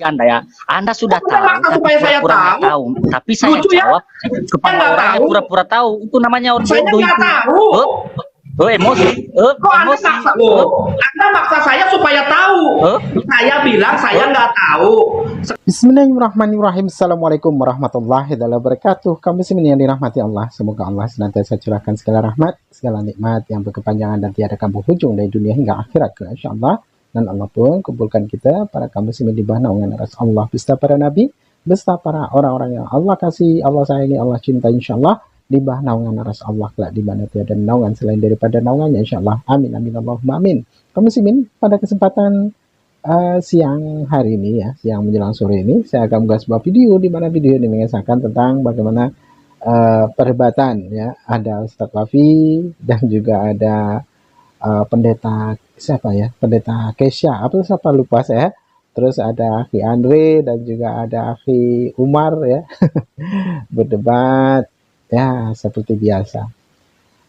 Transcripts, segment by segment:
Anda ya. Anda sudah Bukan tahu, maksa tapi supaya saya pura-pura nggak tahu. tahu. Tapi saya Lucu ya? jawab kepada nggak orang yang tahu. pura-pura tahu. Itu namanya orang Saya bodoh nggak itu. tahu. Emosi. Kok Anda Emosi. maksa? Anda maksa saya supaya tahu. Saya bilang saya nggak tahu. Bismillahirrahmanirrahim. Assalamualaikum warahmatullahi wabarakatuh. Kaum muslimin yang dirahmati Allah, semoga Allah senantiasa curahkan segala rahmat, segala nikmat yang berkepanjangan dan tiada kambuh hujung dari dunia hingga akhirat ke insyaallah. Dan Allah pun kumpulkan kita para kaum muslimin di bawah naungan aras Allah beserta para nabi, beserta para orang-orang yang Allah kasih, Allah sayangi, Allah cinta insyaallah, di bawah naungan aras Allah kelak di mana tiada naungan selain daripada naungannya insyaallah. Amin amin Allahumma amin. Kaum muslimin, pada kesempatan siang hari ini ya, siang menjelang sore ini, saya akan membuat sebuah video di mana video ini mengisahkan tentang bagaimana perdebatan ya, ada Ustadz Wafi dan juga ada pendeta siapa ya, pendeta Kesha apa siapa lupa saya, terus ada Akhi Andre dan juga ada Akhi Umar ya berdebat ya seperti biasa.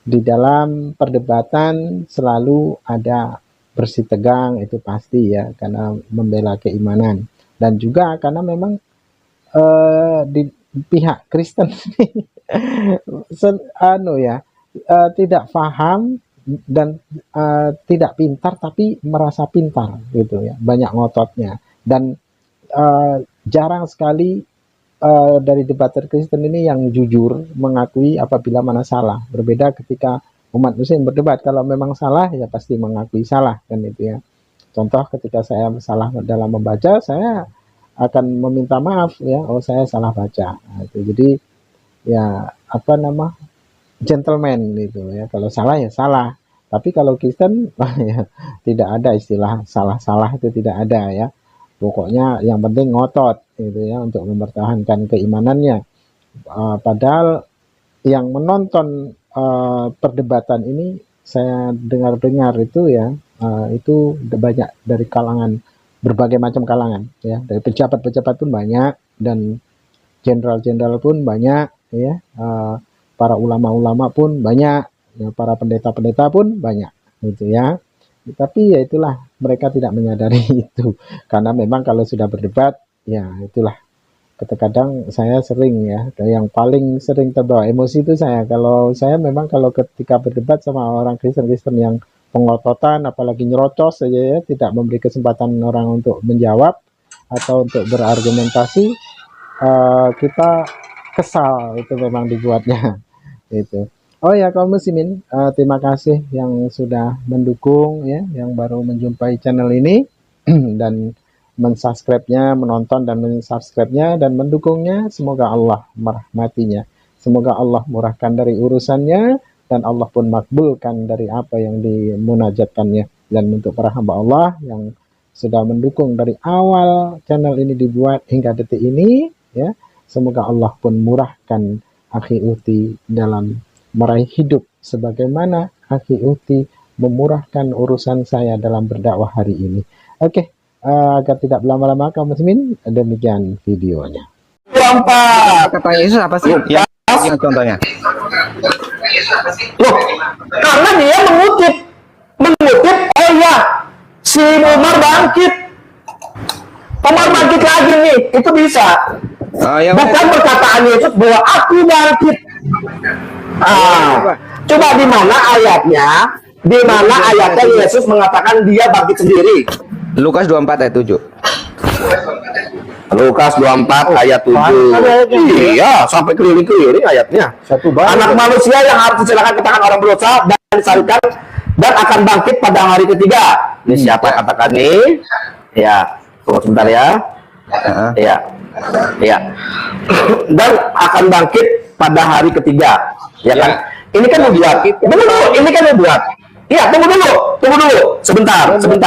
Di dalam perdebatan selalu ada bersih tegang, itu pasti ya, karena membela keimanan dan juga karena memang di pihak Kristen tidak paham dan tidak pintar tapi merasa pintar gitu ya, banyak ngototnya dan jarang sekali dari debater Kristen ini yang jujur mengakui apabila mana salah. Berbeda ketika umat muslim berdebat, kalau memang salah ya pasti mengakui salah kan itu ya. Contoh ketika saya salah dalam membaca, saya akan meminta maaf ya, oh saya salah baca. Nah, itu jadi ya gentleman gitu ya, kalau salah ya salah. Tapi kalau Kristen ya tidak ada istilah salah-salah, itu tidak ada ya. Pokoknya yang penting ngotot gitu ya untuk mempertahankan keimanannya. Padahal yang menonton perdebatan ini saya dengar-dengar itu ya, itu banyak dari kalangan, berbagai macam kalangan ya, dari pejabat-pejabat pun banyak dan jenderal-jenderal pun banyak ya, para ulama-ulama pun banyak ya, para pendeta-pendeta pun banyak gitu ya. Tapi ya itulah, mereka tidak menyadari itu, karena memang kalau sudah berdebat ya itulah, kadang saya sering ya, yang paling sering terbawa emosi itu saya. Kalau saya memang kalau ketika berdebat sama orang Kristen-Kristen yang pengototan, apalagi nyerocos saja ya, tidak memberi kesempatan orang untuk menjawab atau untuk berargumentasi, kita kesal, itu memang dibuatnya itu. Oh ya kaum muslimin, terima kasih yang sudah mendukung ya, yang baru menjumpai channel ini dan mensubscribe-nya, menonton dan mensubscribe-nya dan mendukungnya. Semoga Allah merahmatinya, semoga Allah murahkan dari urusannya dan Allah pun makbulkan dari apa yang dimunajatkannya. Dan untuk para hamba Allah yang sudah mendukung dari awal channel ini dibuat hingga detik ini ya, semoga Allah pun murahkan Akhi Uti dalam meraih hidup sebagaimana Akhi Uti memurahkan urusan saya dalam berdakwah hari ini. Oke, agar tidak berlama-lama kaum muslimin, demikian videonya. Kata Yesus apa sih? Ya, contohnya. Loh, karena dia mengutip, oh ya, si Umar bangkit lagi nih, itu bisa. Bukan perkataan Yesus bahwa aku bangkit. Coba di mana ayatnya? Di mana ayatnya Yesus mengatakan dia bangkit sendiri? Lukas 24 ayat 7. Lukas 24 ayat 7. Iya, sampai keliling-keliling ayatnya. Anak manusia yang harus diserahkan ke tangan orang berdosa dan disalibkan dan akan bangkit pada hari ketiga. Ini siapa yang katakan ini? Ya, tunggu sebentar ya. Ya. Dan akan bangkit pada hari ketiga. Ya kan? Ini kan membuat. Ini kan membuat. Iya, tunggu dulu. Sebentar. Tunggu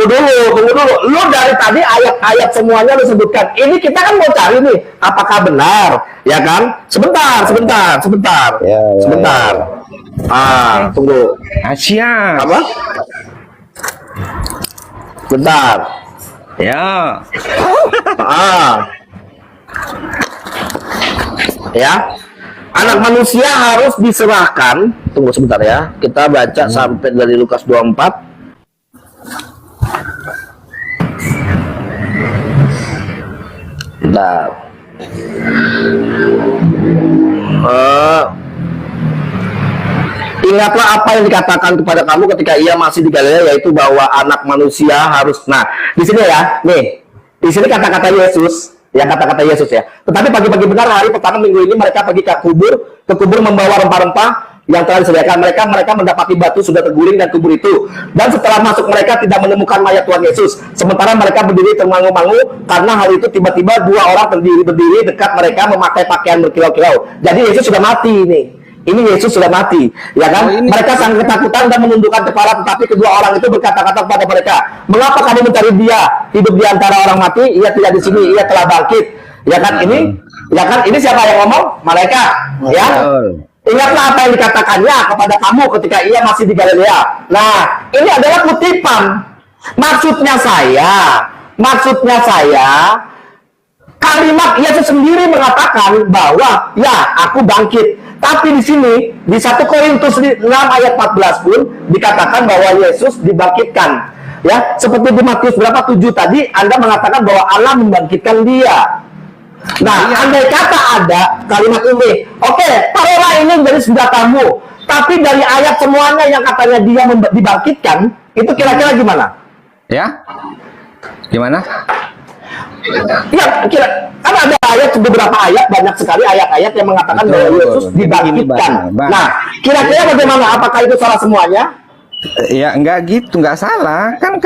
dulu. Lu dari tadi ayat-ayat semuanya lu sebutkan. Ini kita kan mau cari nih, apakah benar, ya kan? Sebentar. Sebentar. Tunggu. Asia. Apa? Bentar. Ya. Ya. Anak manusia harus diserahkan. Tunggu sebentar ya. Kita baca sampai dari Lukas 24. Nah, ingatlah apa yang dikatakan kepada kamu ketika ia masih di Galilea, yaitu bahwa anak manusia harus. Nah, di sini ya, nih, di sini kata-kata Yesus, ya kata-kata Yesus ya. Tetapi pagi-pagi benar hari pertama minggu ini mereka pergi ke kubur membawa rempah-rempah yang telah disediakan. Mereka mendapati batu sudah terguling dan kubur itu. Dan setelah masuk mereka tidak menemukan mayat Tuhan Yesus. Sementara mereka berdiri termangu-mangu karena hal itu tiba-tiba dua orang berdiri dekat mereka memakai pakaian berkilau-kilau. Jadi Yesus sudah mati ini. Ini Yesus sudah mati, ya kan? Mereka sangat ketakutan dan menundukkan kepala. Tetapi kedua orang itu berkata-kata kepada mereka, mengapa kalian mencari dia? Hidup di antara orang mati, ia tidak di sini, ia telah bangkit. Ya kan ini? Ya kan ini siapa yang ngomong? Malaikat, ya. Ingatlah apa yang dikatakannya kepada kamu ketika ia masih di Galilea. Nah, ini adalah kutipan. Maksudnya saya, kalimat Yesus sendiri mengatakan bahwa ya aku bangkit. Tapi di sini di 1 Korintus 6 ayat 14 pun dikatakan bahwa Yesus dibangkitkan. Ya, seperti di Matius berapa 7 tadi Anda mengatakan bahwa Allah membangkitkan dia. Nah, andai kata ada kalimat ini, oke, taruhlah ini dari senjatamu. Tapi dari ayat semuanya yang katanya dia dibangkitkan, itu kira-kira gimana? Ya, gimana? Ya, kan ada ayat, beberapa ayat, banyak sekali ayat-ayat yang mengatakan bahwa Yesus dibangkitkan. Nah, kira-kira bagaimana? Apakah itu salah semuanya? Ya enggak gitu, enggak salah. Kan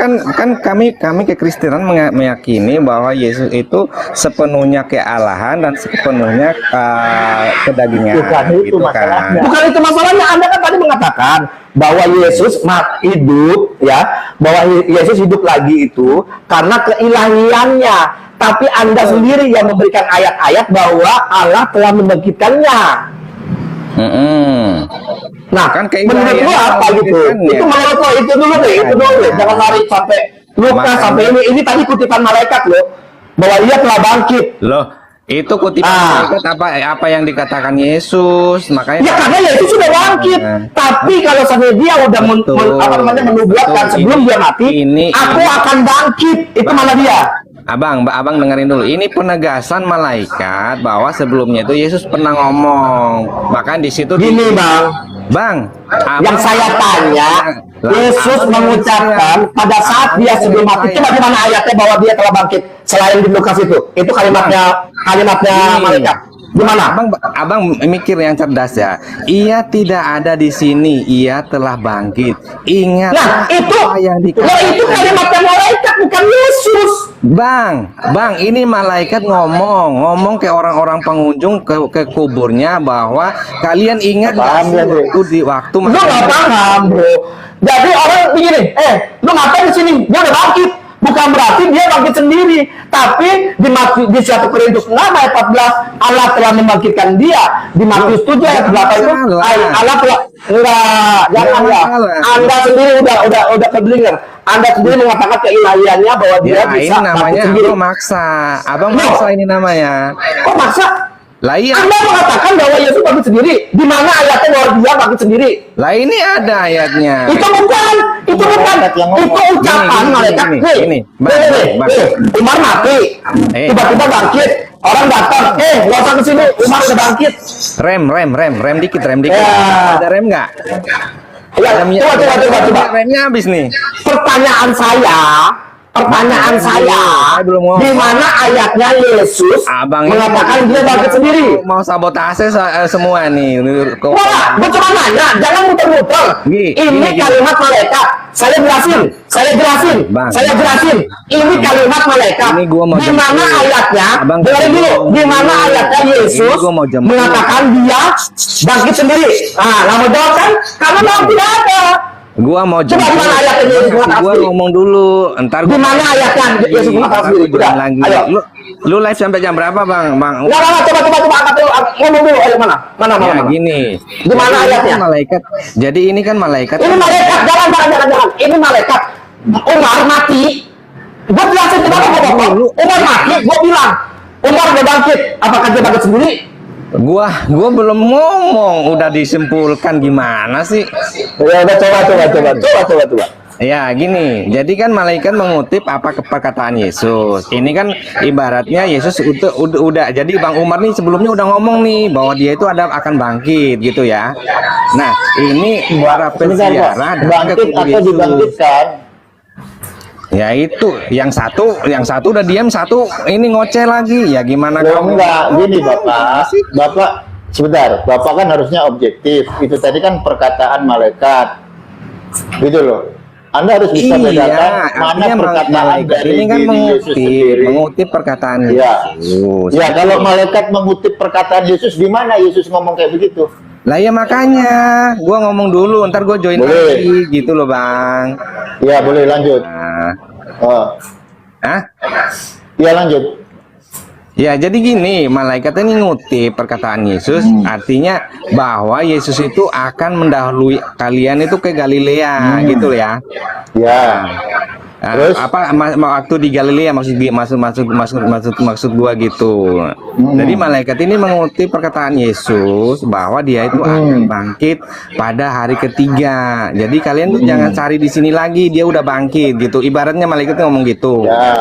kami kekristenan meyakini bahwa Yesus itu sepenuhnya kealahan dan sepenuhnya kedagingan. Bukan itu gitu masalahnya. kan. Bukan itu masalahnya. Anda kan tadi mengatakan bahwa Yesus hidup, ya, bahwa Yesus hidup lagi itu karena keilahiannya. Tapi Anda sendiri yang memberikan ayat-ayat bahwa Allah telah membangkitkannya. Nah, Kan menurut lu apa gitu? Itu menurut lo itu dulu deh, jangan lari sampai Lukas sampai ini tadi kutipan malaikat loh, bahwa dia telah bangkit. Loh, itu kutipan malaikat apa yang dikatakan Yesus, makanya Ya karena Yesus sudah bangkit. Tapi kalau sampai dia udah menubuatkan sebelum dia mati, aku akan bangkit. Itu mana dia? Abang dengerin dulu. Ini penegasan malaikat bahwa sebelumnya itu Yesus pernah ngomong. Bahkan di situ Gini Bang, yang saya tanya, Yesus mengucapkan pada saat dia sebelum mati. Coba di mana ayatnya bahwa dia telah bangkit selain di Lukas itu? Itu kalimatnya malaikat. Gimana? Abang mikir yang cerdas ya. Ia tidak ada di sini. Ia telah bangkit. Ingat. Nah, itu kalimatnya malaikat, bukan Yesus. Bang, ini malaikat ngomong ke orang-orang pengunjung ke kuburnya bahwa kalian ingat di waktu lu nggak paham, bro. Jadi orang begini, lu ngapain di sini? Dia udah bangkit. Bukan berarti dia bangkit sendiri, tapi di 1 Korintus 6 ayat 14 Allah telah membangkitkan dia. Di Matius 7 ayat 8 itu Allah telah jangan ya. Anda sendiri udah keblinger. Anda sendiri mengatakan keilahiannya bahwa dia bisa ini namanya sendiri. Abang maksa ini namanya. Kok maksa? Lah iya. Anda mengatakan bahwa Yesus bangkit sendiri. Di mana ayatnya bahwa dia bangkit sendiri? Lah ini ada ayatnya. Itu bukan. Itu ucapan malaikat. Ini. Umar mati. Tiba-tiba bangkit. Orang datang. Nggak usah kesini. Umar udah bangkit. Rem dikit. Ya. Ada rem nggak? Ya, coba. Remnya habis nih. Pertanyaan saya, belum ngomong. di mana ayatnya Yesus mengatakan dia bangkit sendiri? Mau sabotase semua nih. Wah, gue cuma nanya, jangan muter-muter. Ini kalimat malaikat. Saya jelasin. Ini kalimat malaikat. Di mana ayatnya? Dengerin dulu. Di mana ayatnya Yesus mengatakan dia bangkit sendiri? Nah, nggak mau jawab kan? Karena memang tidak ada. Gua mau Coba di mana ayatnya Yesus mengatakan gua sendiri? ngomong dulu. Entar Di mana ayatnya Yesus mengatakan sendiri? Udah, ayo. Lu live sampai jam berapa, Bang? Nggak, coba angkat dulu, ngomong dulu. Ayo, mana? Ya, gini. Di mana ayatnya? Malaikat. Jadi ini kan malaikat. Ini malaikat, jangan. Ini malaikat. Umar mati. Gue jelasin ke bapak. Umar mati, gue bilang. Umar udah bangkit. Apakah dia bangkit sendiri? Gua belum ngomong, udah disimpulkan gimana sih? Ya udah coba. Ya gini, jadi kan malaikat mengutip apa perkataan Yesus. Ini kan ibaratnya Yesus udah. Jadi Bang Umar nih sebelumnya udah ngomong nih bahwa dia itu akan bangkit gitu ya. Nah ini para peziarah datang ke bangkit kubur atau Yesus. dibangkitkan? Ya itu, yang satu udah diam, satu ini ngoceh lagi. Ya gimana Loh, kamu? enggak, gini Bapak sebentar, Bapak kan harusnya objektif. Itu tadi kan perkataan malaikat, gitu loh. Anda harus bisa bedakan mana artinya perkataan malaikat dari ini kan diri Yesus sendiri. mengutip perkataan Ya. Yesus. Ya, kalau malaikat mengutip perkataan Yesus, di mana Yesus ngomong kayak begitu? Lah ya makanya, gua ngomong dulu, ntar gua join Boleh. lagi, gitu loh Bang. Ya, boleh lanjut. Nah, Oh, ya lanjut. ya jadi gini, malaikat ini ngutip perkataan Yesus, artinya bahwa Yesus itu akan mendahului kalian itu ke Galilea, gitu ya. Ya. Nah, Terus? waktu di Galilea maksud gua gitu. Jadi malaikat ini mengutip perkataan Yesus bahwa dia itu akan bangkit pada hari ketiga. Jadi kalian tuh jangan cari di sini lagi, dia udah bangkit gitu. Ibaratnya malaikat ngomong gitu. Ya.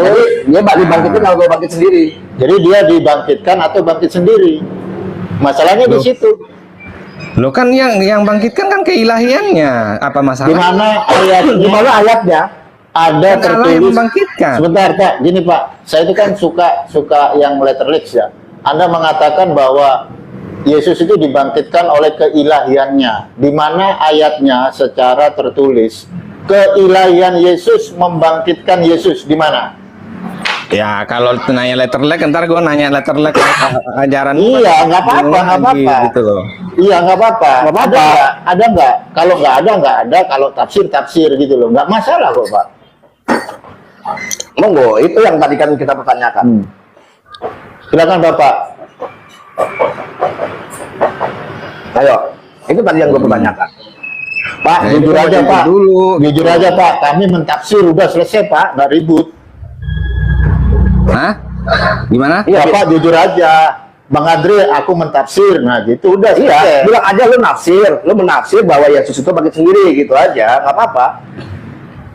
Jadi dia dibangkitin kalau gue bangkit sendiri. Jadi dia dibangkitkan atau bangkit sendiri? Masalahnya di situ. Loh kan yang bangkitkan kan keilahiannya. Apa Di masalah? mana ayatnya? Di mana ayatnya? Ada Kan Allah yang tertulis. membangkitkan. Sebentar Pak, gini Pak, saya itu kan suka yang letterlix ya. Anda mengatakan bahwa Yesus itu dibangkitkan oleh keilahiannya. Di mana ayatnya secara tertulis keilahian Yesus membangkitkan Yesus di mana? Ya kalau nanya letter leg, ntar gue nanya letter leg ajaran. Iya, nggak apa-apa, nggak apa-apa. Gitu loh. Iya, nggak apa-apa. Ada nggak? Kalau nggak ada. Kalau tafsir gitu loh. Nggak masalah kok Pak. Monggo, itu yang tadi kan kita pertanyakan. Silakan Bapak. Ayo, itu tadi yang gue pertanyakan. Pak, Ya, jujur itu aja jujur Pak. dulu. Jujur aja Pak, kami mentafsir udah selesai Pak, nggak ribut. Hah? Gimana? Iya, Bapak jujur aja. Bang Andre, aku mentafsir. Nah gitu, udah Iya, selesai. bilang aja lu nafsir, lu menafsir bahwa Yesus itu bangkit sendiri gitu aja, nggak apa-apa.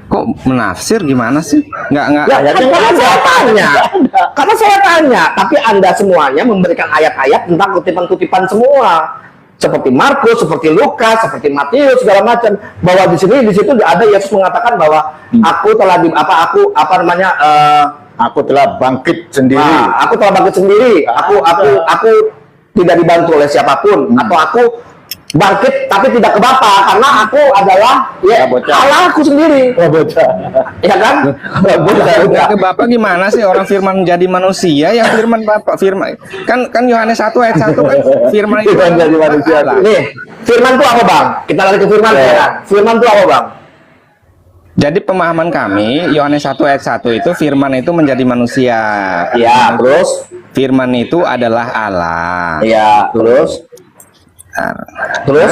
Kok menafsir gimana sih? Nggak. Ya, Ayatnya kan karena nggak saya ada. tanya, Nggak ada. karena saya tanya, tapi Anda semuanya memberikan ayat-ayat tentang kutipan-kutipan semua, seperti Markus, seperti Lukas, seperti Matius, segala macam, bahwa di situ ada Yesus mengatakan bahwa aku telah Aku telah bangkit sendiri. aku telah bangkit sendiri, aku tidak dibantu oleh siapapun, atau aku bangkit tapi tidak ke Bapa karena aku adalah Ya, bocah. Allah aku sendiri, Oh, bocah. ya kan? Ke Bapak gimana sih orang firman jadi manusia? Yang firman Bapak firman kan Yohanes 1 ayat 1 kan firman itu Firman jadi manusia. Allah. Nih, firman itu apa bang? Kita lari ke firman ya. Firman itu apa bang? Jadi pemahaman kami Yohanes 1 ayat 1 itu firman itu menjadi manusia. Ya, terus? Firman itu adalah Allah. Ya, terus? Terus?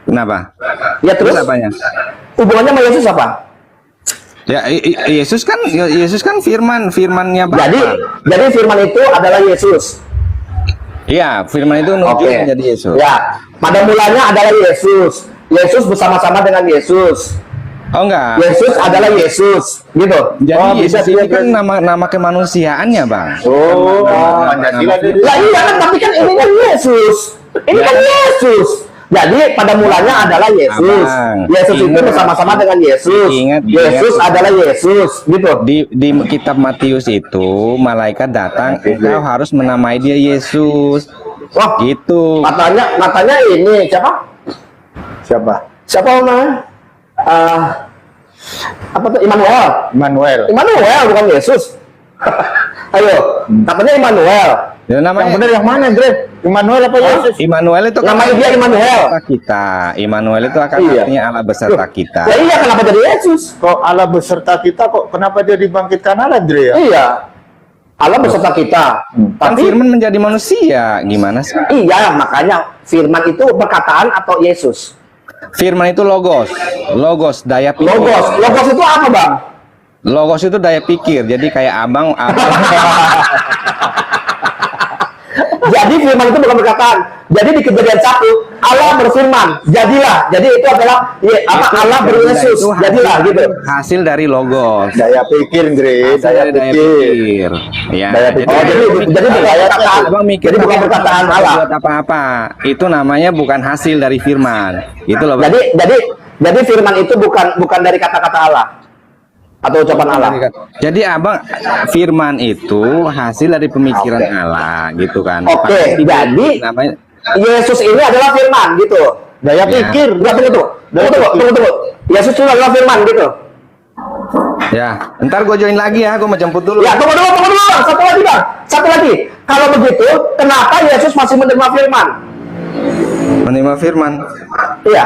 Kenapa? Ya terus? Apanya? Hubungannya sama Yesus apa? Ya Yesus kan firmannya Bapa. Jadi firman itu adalah Yesus. Iya, firman itu menuju Oke. menjadi Yesus. Ya, pada mulanya adalah Yesus. Yesus bersama-sama dengan Yesus. Oh enggak. Yesus adalah Yesus, gitu. Jadi bisa Yesus ini dia- kan nama kemanusiaannya, Bang. Oh, Nama- Pancasila nama- dia. Lah iya kan, tapi kan ini kan Yesus. Ini kan Yesus. Jadi pada mulanya adalah Yesus. Abang, Yesus itu ingat. bersama-sama dengan Yesus. Ingat. Yesus adalah Yesus, gitu. Di kitab Matius itu malaikat datang, engkau harus menamai dia Yesus. Wah, Gitu. katanya ini siapa? Siapa? Siapa namanya? Apa tuh Immanuel? Immanuel. Immanuel bukan Yesus. Ayo, katanya Immanuel. Ya, Yang namanya benar yang mana, Dre? Immanuel apa Yesus? Immanuel itu kan Namanya dia Immanuel. beserta kita. Immanuel itu akan Iya. artinya Allah beserta kita. Ya iya, kenapa jadi Yesus? Kok Allah beserta kita, kok kenapa dia dibangkitkan Allah, Dre ya? Iya. Allah beserta kita. Kan Tapi firman menjadi manusia. Gimana sih? iya, makanya firman itu perkataan atau Yesus. Firman itu logos, daya pikir. Logos itu apa, Bang? Logos itu daya pikir. Jadi kayak abang jadi firman itu bukan perkataan. Jadi di Kejadian 1 Allah berfirman, jadilah. Jadi itu adalah Allah beryesus, jadilah gitu. Hasil dari logos. Daya pikir, Gre. Daya Daya pikir. Ya. Daya pikir. Oh, jadi bukan perkataan. Abang mikir Jadi bukan perkataan Allah. buat apa-apa. Itu namanya bukan hasil dari firman. Itu loh, Bang. Jadi firman itu bukan dari kata-kata Allah atau ucapan Allah. Jadi abang firman itu hasil dari pemikiran Allah gitu kan. Oke, jadi namanya Yesus ini adalah firman gitu. Daya Ya. pikir. Tunggu. Yesus itu adalah firman gitu. ya. Ntar gue join lagi ya, gue mau jemput dulu. Ya, tunggu dulu, Bang. Satu lagi. Kalau begitu, kenapa Yesus masih menerima firman? Menerima firman. Iya.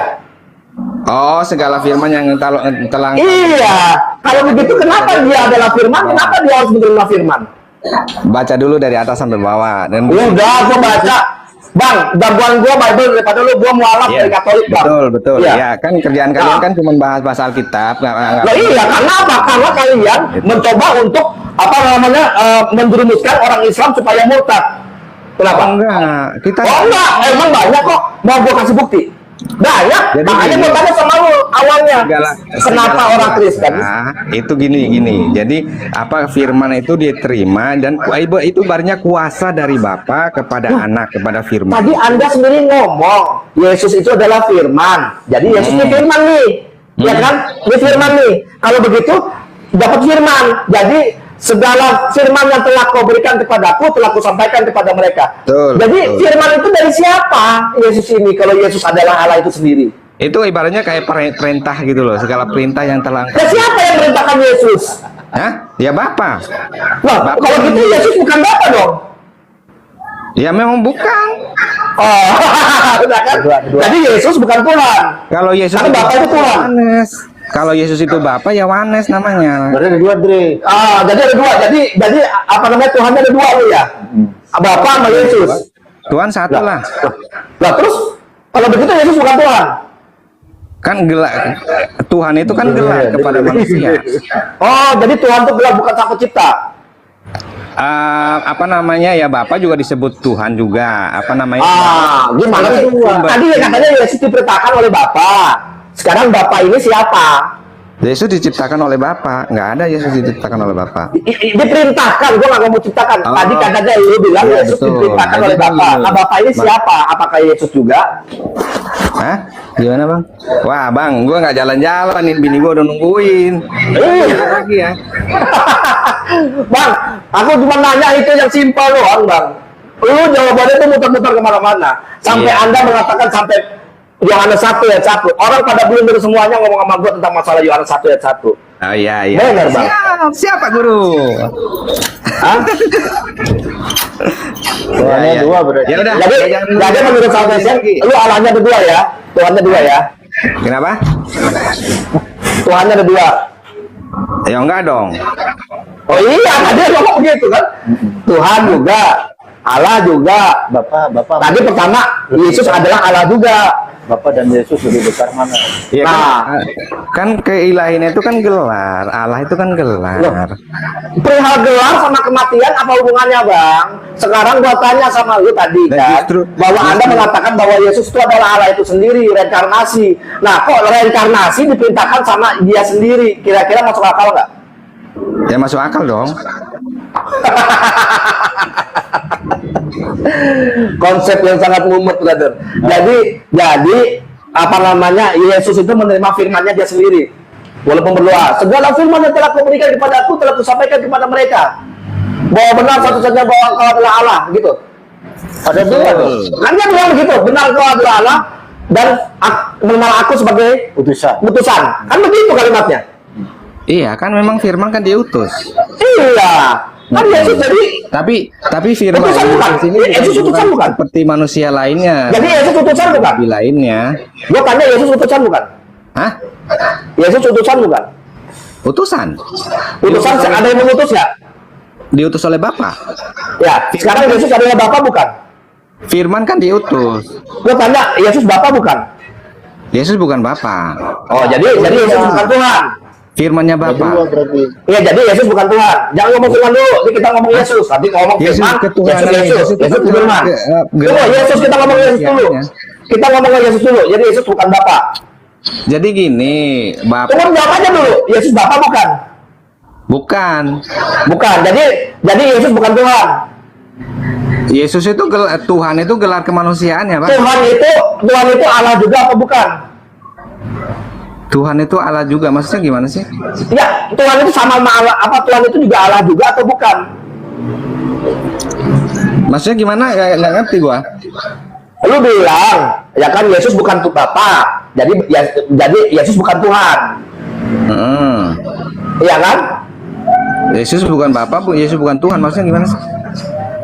Oh, segala firman yang telah Iya. Kalau begitu, kenapa dia adalah firman? Kenapa dia harus menerima firman? baca dulu dari atas sampai bawah dan Udah, gua baca. Bang, jagoan gua Bible daripada lu, gua mualaf Iya, dari Katolik, Bang. betul. Iya. Ya, kan kerjaan kalian kan cuma bahas Alkitab, Nah, iya, karena apa? Karena kalian mencoba untuk menjerumuskan orang Islam supaya murtad. Kenapa? enggak. Kita Enggak, emang banyak kok. Mau gua kasih bukti. Banyak. Jadi Makanya gini. gua tanya sama lu awalnya. Kenapa segala orang Kristen? Nah, itu gini. Jadi apa firman itu diterima dan itu barunya kuasa dari Bapa kepada anak kepada firman. Tadi Anda sendiri ngomong, Yesus itu adalah firman. Jadi Yesus ini firman nih. Ya kan? Ini firman nih. Kalau begitu dapat firman. Jadi segala firman yang telah kau berikan kepadaku telah kusampaikan kepada mereka. Betul, Jadi betul. firman itu dari siapa? Yesus ini, kalau Yesus adalah Allah itu sendiri. Itu ibaratnya kayak perintah gitu loh, segala perintah yang telah Dan siapa yang merintahkan Yesus? Hah? Ya Bapa. Wah, kalau gitu Yesus bukan Bapa dong. Ya memang bukan. Oh, udah kan? Jadi Yesus bukan Tuhan. Kalau Yesus Karena Bapa itu Tuhan. Wanes. Kalau Yesus itu Bapa ya Wanes namanya. Berarti ada dua, Dre. Jadi ada dua. Jadi apa namanya, Tuhannya ada dua nih ya. Bapa sama Yesus. Tuhan satu lah. Nah terus kalau begitu Yesus bukan Tuhan. Kan gelar Tuhan itu kan gelar kepada manusia. Oh, jadi Tuhan itu gelar, bukan sang pencipta. Apa namanya ya Bapa juga disebut Tuhan juga. Apa namanya? Gimana sih? Tadi katanya Yesus diperintahkan oleh Bapa. Sekarang Bapa ini siapa? Yesus diciptakan oleh Bapa. Nggak ada Yesus diciptakan oleh Bapa. Diperintahkan, gue nggak ngomong ciptakan. Oh. Tadi katanya lu bilang Iya, Yesus betul. diperintahkan Nah, oleh jadi Bapa. gini. Nah, Bapa ini siapa? Apakah Yesus juga? Hah? Gimana bang? Wah bang, gua nggak jalan-jalan, nih bini gua udah nungguin. Lagi ya. Bang, aku cuma nanya itu yang simpel doang, Bang. Lu jawabannya tuh muter-muter kemana-mana. Sampai Iya. Anda mengatakan sampai Yohanes 1 ayat 1. Orang pada belum dengar semuanya ngomong sama gue tentang masalah Yohanes 1 ayat 1. Oh iya. Benar, Bang. Siapa guru? Hah? Tuhannya Ya, ya. dua berarti. Ya udah. Jadi jangan menurut salvation, lagi. lu Allahnya ada dua ya. Tuhannya dua ya. Kenapa? Tuhannya ada dua. Ya enggak dong. Oh iya, tadi ngomong begitu kan. Tuhan juga, Allah juga. Bapak. Tadi pertama, Yesus adalah Allah juga. Bapak dan Yesus lebih besar mana? Ya Nah. kan keilahian itu kan gelar, Allah itu kan gelar. Perihal gelar sama kematian apa hubungannya, Bang? Sekarang gua tanya sama lu tadi Dan kan, justru- bahwa Anda mengatakan bahwa Yesus itu adalah Allah itu sendiri, reinkarnasi. Nah, kok reinkarnasi diperintahkan sama dia sendiri? Kira-kira masuk akal nggak? Ya masuk akal dong. Konsep yang sangat mumet, brother. Jadi apa namanya, Yesus itu menerima firman-Nya dia sendiri. Walaupun berdoa, segala firman yang telah kuberikan kepada aku telah kusampaikan kepada mereka. Bahwa benar satu-satunya bahwa Engkau adalah Allah, gitu. Ada dua tuh. Kan dia bilang begitu, benar Engkau adalah Allah dan mengenal aku sebagai Utusan. utusan. Kan begitu kalimatnya. Iya kan memang firman kan diutus. Iya. Kan Yesus jadi Tapi firman Utusan bukan? di sini Yesus utusan bukan? seperti manusia lainnya. jadi Yesus utusan bukan? Nabi lainnya. Gua tanya, Yesus utusan bukan? Hah? Yesus utusan bukan? Utusan? Utusan ada yang mengutus nggak? Diutus oleh Bapa. Ya, sekarang Yesus adalah Bapa bukan? Firman kan diutus. Gue tanya, Yesus Bapa bukan? Yesus bukan Bapa. Oh, jadi Yesus bukan Tuhan. Firmannya Kedua Bapa. berarti. Iya, jadi Yesus bukan Tuhan. Jangan ngomong Tuhan dulu. Ini kita ngomong Yesus. Nanti ngomong Yesus firman. ketuhanan Yesus firman. Tunggu, Yesus kita ngomong Yesus dulu. Kita ngomong Yesus dulu. Jadi Yesus bukan Bapa. Jadi gini, Bapak Tunggu Bapaknya dulu. Yesus Bapa bukan. bukan. Bukan. Jadi Yesus bukan Tuhan. Yesus itu Tuhan itu gelar kemanusiaannya, Pak. Tuhan itu Allah juga apa bukan? Tuhan itu Allah juga, maksudnya gimana sih? Ya, Tuhan itu sama Allah. Apa Tuhan itu juga Allah juga atau bukan? Maksudnya gimana? Nggak ngerti gua. Lu bilang, ya kan Yesus bukan Bapa. Jadi Yesus bukan Tuhan. Heeh. Iya kan? Yesus bukan Bapa, Yesus bukan Tuhan, maksudnya gimana sih?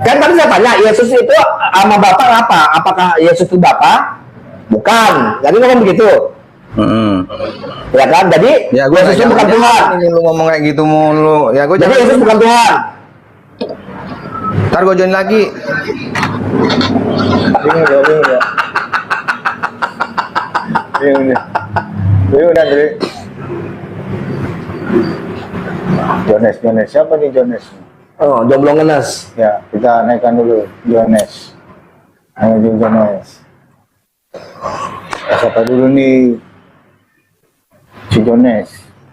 Kan tadi saya tanya, Yesus itu sama Bapa apa? Apakah Yesus itu Bapa? Bukan. Jadi ngomong begitu. Heeh. Ya kan? Jadi Ya gua Yesus itu bukan Tuhan. Ini lu ngomong kayak gitu mulu. Ya gua Jadi Yesus bukan Tuhan. Ntar gua join lagi. Jones, siapa nih Jones? Oh, jomblo ngenes. Ya, kita naikkan dulu Jones. Ayo Jones. Siapa dulu nih? Si Jones.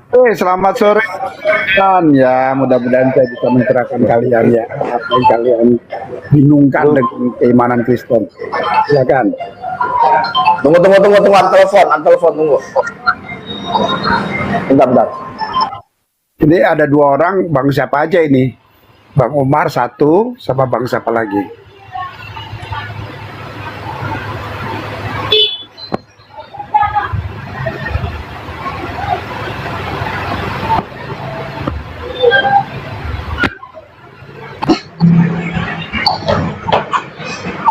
Selamat sore kan ya, mudah-mudahan saya bisa mencerahkan kalian ya, apa yang kalian bingungkan dengan keimanan Kristen. Ya kan? Tunggu, telepon, tunggu. Bentar. Ini ada dua orang, bang siapa aja ini? Bang Umar satu, sama bang siapa lagi?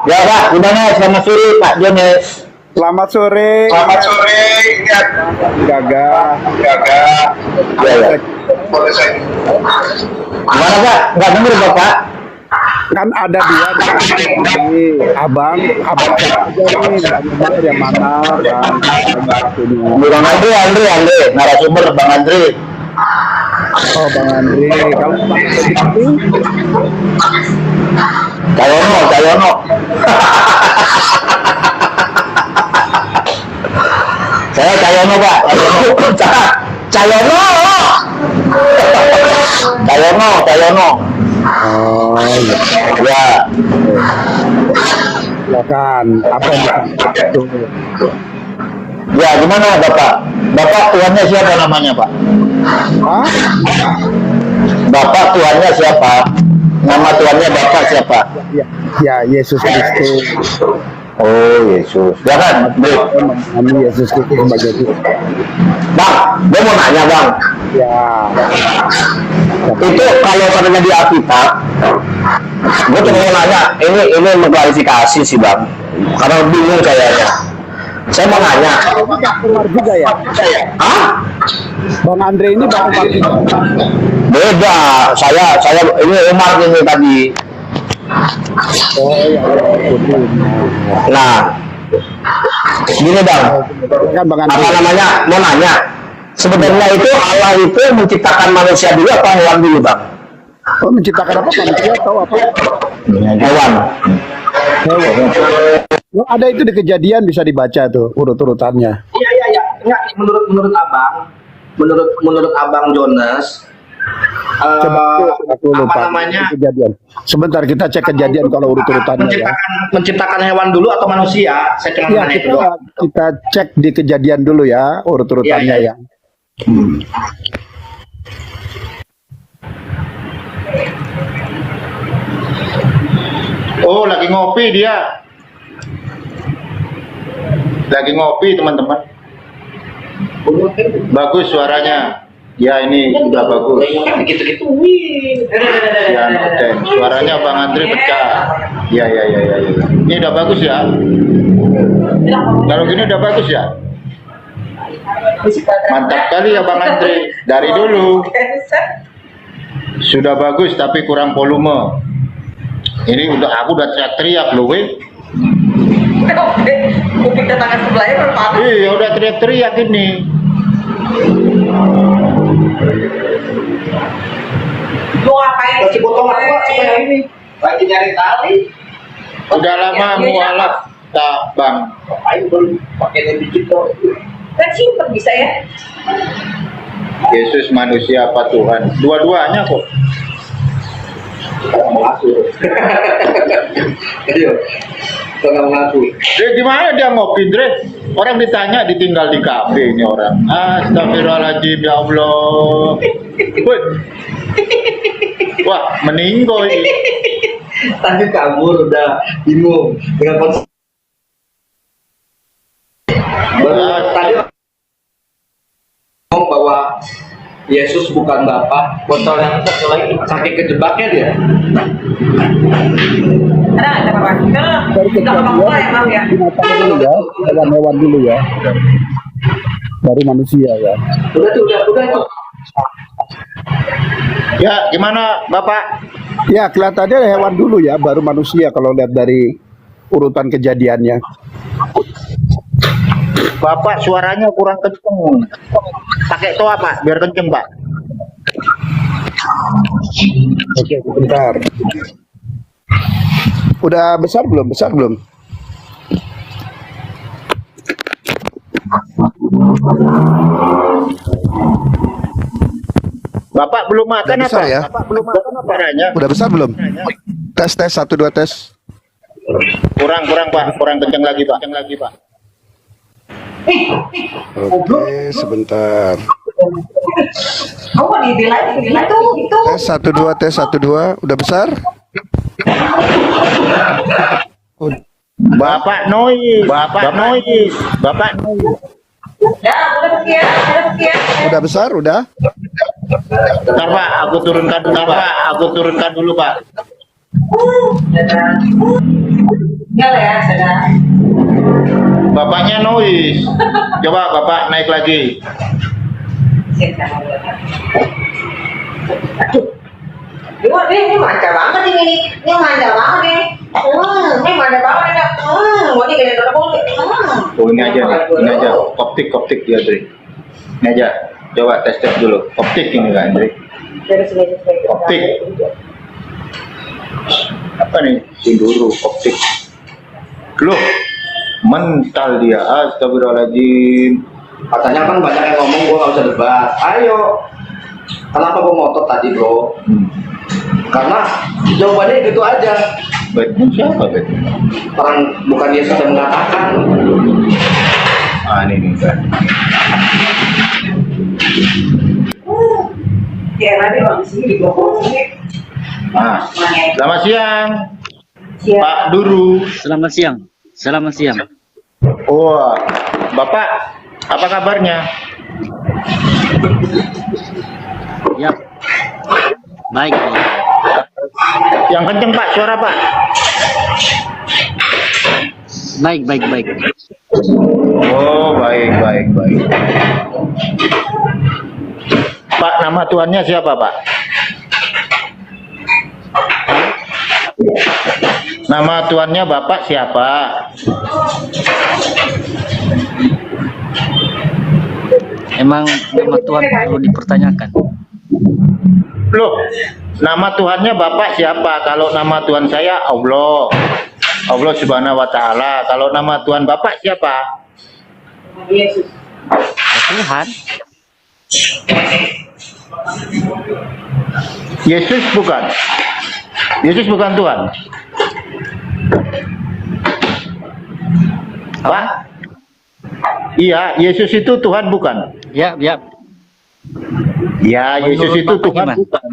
Ya Pak, gimana? Selamat sore Pak Jones. Selamat sore. Selamat sore. Gagah. Ya. Gimana Pak? Nggak denger Bapak? Kan ada dua nih, abang siapa aja nih, Bang Umar yang mana, Bang Andre, narasumber Bang Andre. Oh Bang Andre, kalau Bang Andre itu Cayono. Saya Cayono Pak. Cayono. oh iya. Ya. Silakan, apa yang itu? Ya gimana Bapak? Bapak tuannya siapa namanya Pak? Hah? Bapak tuannya siapa? Nama tuannya Bapak siapa? Ya Yesus Kristus. Oh Yesus. Ya kan? Kami Yesus Kristus sebagai Tuhan. Bang, gue mau nanya bang. Ya. Itu kalau katanya di Alkitab, gue cuma mau nanya. Ini mengklarifikasi sih bang. Karena bingung kayaknya. Saya mau nanya. Umar juga ya? Hah? Bang Andre ini Bang Umar juga. Beda. Saya ini Umar ini tadi. Oh iya. Nah, gini bang. Kan Bang Apa Andre. namanya? Mau nanya. Sebenarnya itu Allah itu menciptakan manusia dulu atau hewan dulu bang? Oh, menciptakan apa? Manusia atau apa? Hewan. Oh, ada itu di Kejadian, bisa dibaca tuh urut-urutannya. Iya. Enggak, menurut Abang Jonas, Coba aku apa lupa. namanya? Kejadian. Sebentar kita cek Kejadian kalau urut-urutannya ya. menciptakan hewan dulu atau manusia? Saya cuma Ya, nanya itu doang. kita cek di Kejadian dulu ya urut-urutannya Iya. ya. Oh lagi ngopi dia. Lagi ngopi teman-teman. Bagus suaranya. Ya ini udah bagus. Gitu-gitu. Ya Noten. Suaranya Bang Andre pecah. Ya. Ini udah bagus ya. Kalau gini udah bagus ya. Mantap kali ya Bang Andre. Dari dulu sudah bagus tapi kurang volume. Ini aku udah teriak-teriak loh, weh. Kuping tangan sebelahnya berpaku. Iya udah teriak-teriak ini. Lu ngapain? Kasih botol aku Pak, supaya ini. Lagi nyari tali. Udah lama mualaf tak bang. Ngapain baru pakai ini dikit tuh. Kan simpen bisa ya? Yesus manusia apa Tuhan? Dua-duanya kok. Mengaku. Ayo. Tengah mengaku. Gimana dia ngopi, Dre? Orang ditanya ditinggal di kafe ini orang. Astagfirullahaladzim, ya Allah. Woi. Wah, meninggoy. Tadi kabur udah bingung dengan konsep. Tadi ngomong bahwa Yesus bukan Bapa, botol yang satu lagi saking kejebaknya dia. Ada apa-apa? Dari Kita ngomong kejadian, ya, maaf ya. binatang dulu ya, hewan-hewan dulu ya, baru manusia ya. Udah tuh, udah itu. Ya, gimana Bapak? Ya, kelihatannya hewan dulu ya, baru manusia kalau lihat dari urutan kejadiannya. Bapak suaranya kurang kenceng. Pakai toa Pak, biar kenceng Pak. Oke, sebentar. Udah besar belum? Besar belum? Bapak belum makan Udah apa? besar ya? Bapak belum makan apa? Suaranya Udah besar belum? Tes, tes, 1, 2, tes. kurang Pak, kurang kenceng lagi Pak. Kenceng lagi Pak. Oke, sebentar. Kamu dibilang itu. Tes 1, 2, tes 1, 2. Udah besar? Bapak noise, Bapak noise, Bapak noise. Ya, udah pergi ya, udah pergi ya. Udah besar? Udah? Bentar Pak, aku turunkan dulu Pak. Aku turunkan dulu Pak. Dadah. Ya lah ya, dadah. Bapaknya noise. Coba Bapak naik lagi. Ini manja banget ini manja banget ini. Ini manja banget ini. Mau ini gede banget. Oh ini aja nih, ini aja. Koptik dia Dri. Ini aja. Coba tes dulu. Koptik ini kan Dri. Dari sini. Koptik. Apa nih? Sinduru, koptik. Loh, mental dia. Astagfirullahaladzim. Katanya kan banyak yang ngomong, gua nggak usah debat. Ayo. Kenapa gua ngotot tadi bro? Karena jawabannya gitu aja. Batman siapa Batman? Orang bukan Yesus yang mengatakan. Ini nih kan. Ya nanti kalau di sini dibohong. Selamat siang, Siap. Pak Duru. Selamat siang. Selamat siang. Wah, Bapak, apa kabarnya? Ya. Baik. Yang kenceng Pak, suara Pak. Baik. Oh, baik. Pak, nama tuannya siapa Pak? Nama tuannya Bapak siapa? Emang nama Tuhan perlu dipertanyakan. Loh, nama Tuhannya Bapak siapa? Kalau nama Tuhan saya Allah. Allah Subhanahu wa taala. Kalau nama Tuhan Bapak siapa? Yesus. Ya, Tuhan. Yesus bukan. Yesus bukan Tuhan. Pak? Iya, Yesus itu Tuhan bukan? Ya. Ya, Yesus Menurut itu Bapak Tuhan gimana? bukan.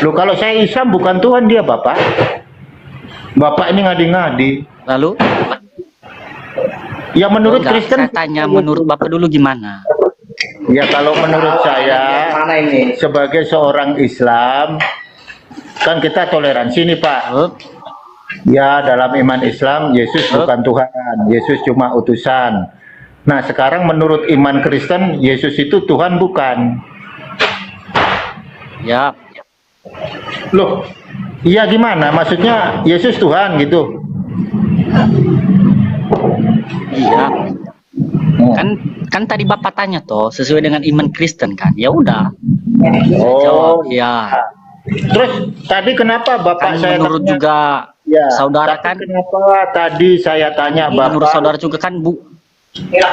Loh, kalau saya Islam bukan Tuhan dia, Bapak. Bapak ini ngadi-ngadi. Lalu? Ya menurut Enggak, Kristen. saya tanya menurut Bapak dulu gimana? Ya kalau menurut saya Mana ini? sebagai seorang Islam kan kita toleransi nih Pak. Ya dalam iman Islam Yesus bukan Tuhan, Yesus cuma utusan. Nah sekarang menurut iman Kristen Yesus itu Tuhan bukan? Ya. Loh, iya gimana? Maksudnya Yesus Tuhan gitu? Iya. Kan tadi Bapak tanya toh sesuai dengan iman Kristen kan. Ya udah. Oh, Jawab ya. terus tadi kenapa Bapak Kan saya menurut tanya? juga Ya, saudara tapi kan, kenapa tadi saya tanya menurut Bapak? saudara juga kan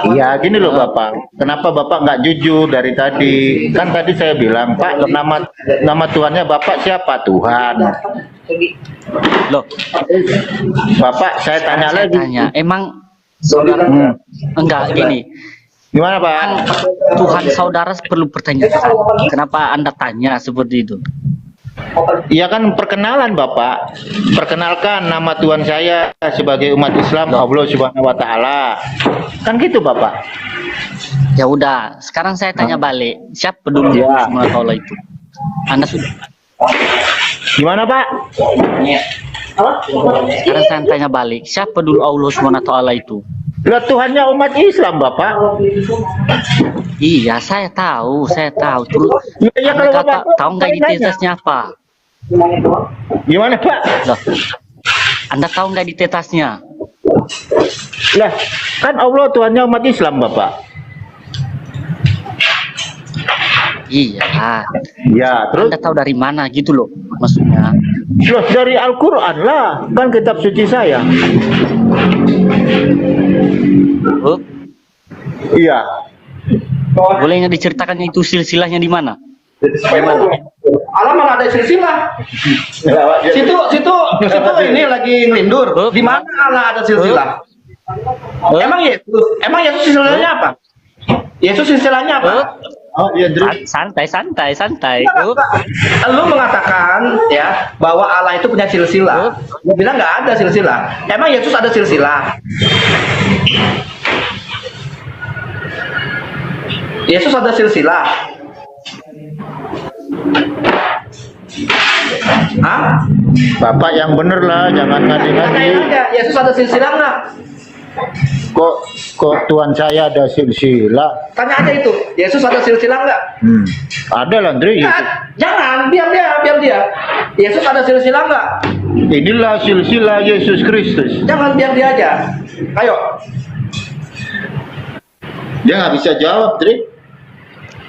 Iya, gini loh Bapak. Kenapa Bapak nggak jujur dari tadi? Kan tadi saya bilang, Pak, nama Tuhannya Bapak siapa? Tuhan. loh. Bapak, saya tanya Saya lagi. tanya, emang saudara enggak gini? Gimana Pak? Kan Tuhan saudara perlu pertanyaan. Kenapa Anda tanya seperti itu? Iya kan perkenalan Bapak. Perkenalkan nama Tuhan saya sebagai umat Islam Allah Subhanahu wa taala. Kan gitu Bapak. Ya udah, sekarang saya tanya balik. Siapa dulu Ya. Allah itu? Anda sudah. Gimana Pak? Sekarang saya tanya balik. Siapa dulu Allah SWT itu? Lah Tuhannya umat Islam Bapak. Iya, saya tahu. Terus Ya, Anda kalau kata, Bapak tahu nggak identitasnya apa? Gimana Pak? Loh, Anda tahu nggak identitasnya? Lah, kan Allah Tuhannya umat Islam Bapak. Iya. Ya, terus Anda tahu dari mana gitu loh maksudnya? loh dari Al-Qur'an lah, kan kitab suci saya. Oh, Iya. boleh nggak diceritakan itu silsilahnya di mana? Alam mana ada silsilah? Situ ini lagi ngelindur. Di mana Allah ada silsilah? Emang Yesus silsilahnya apa? Yesus silsilahnya apa? Oh, iya, Santai. Oh, Lu mengatakan ya bahwa Allah itu punya silsilah. Lu bilang nggak ada silsilah. Emang Yesus ada silsilah? Yesus ada silsilah. Hah? Bapak yang bener lah, jangan Tanyain ngadi-ngadi. aja, Yesus ada silsilah nggak? Kok Tuhan saya ada silsilah? Tanya aja itu, Yesus ada silsilah nggak? Ada lah, Andri. Jangan, biar dia. Yesus ada silsilah nggak? Inilah silsilah Yesus Kristus. Jangan, biar dia aja. Ayo. Dia nggak bisa jawab, Dri.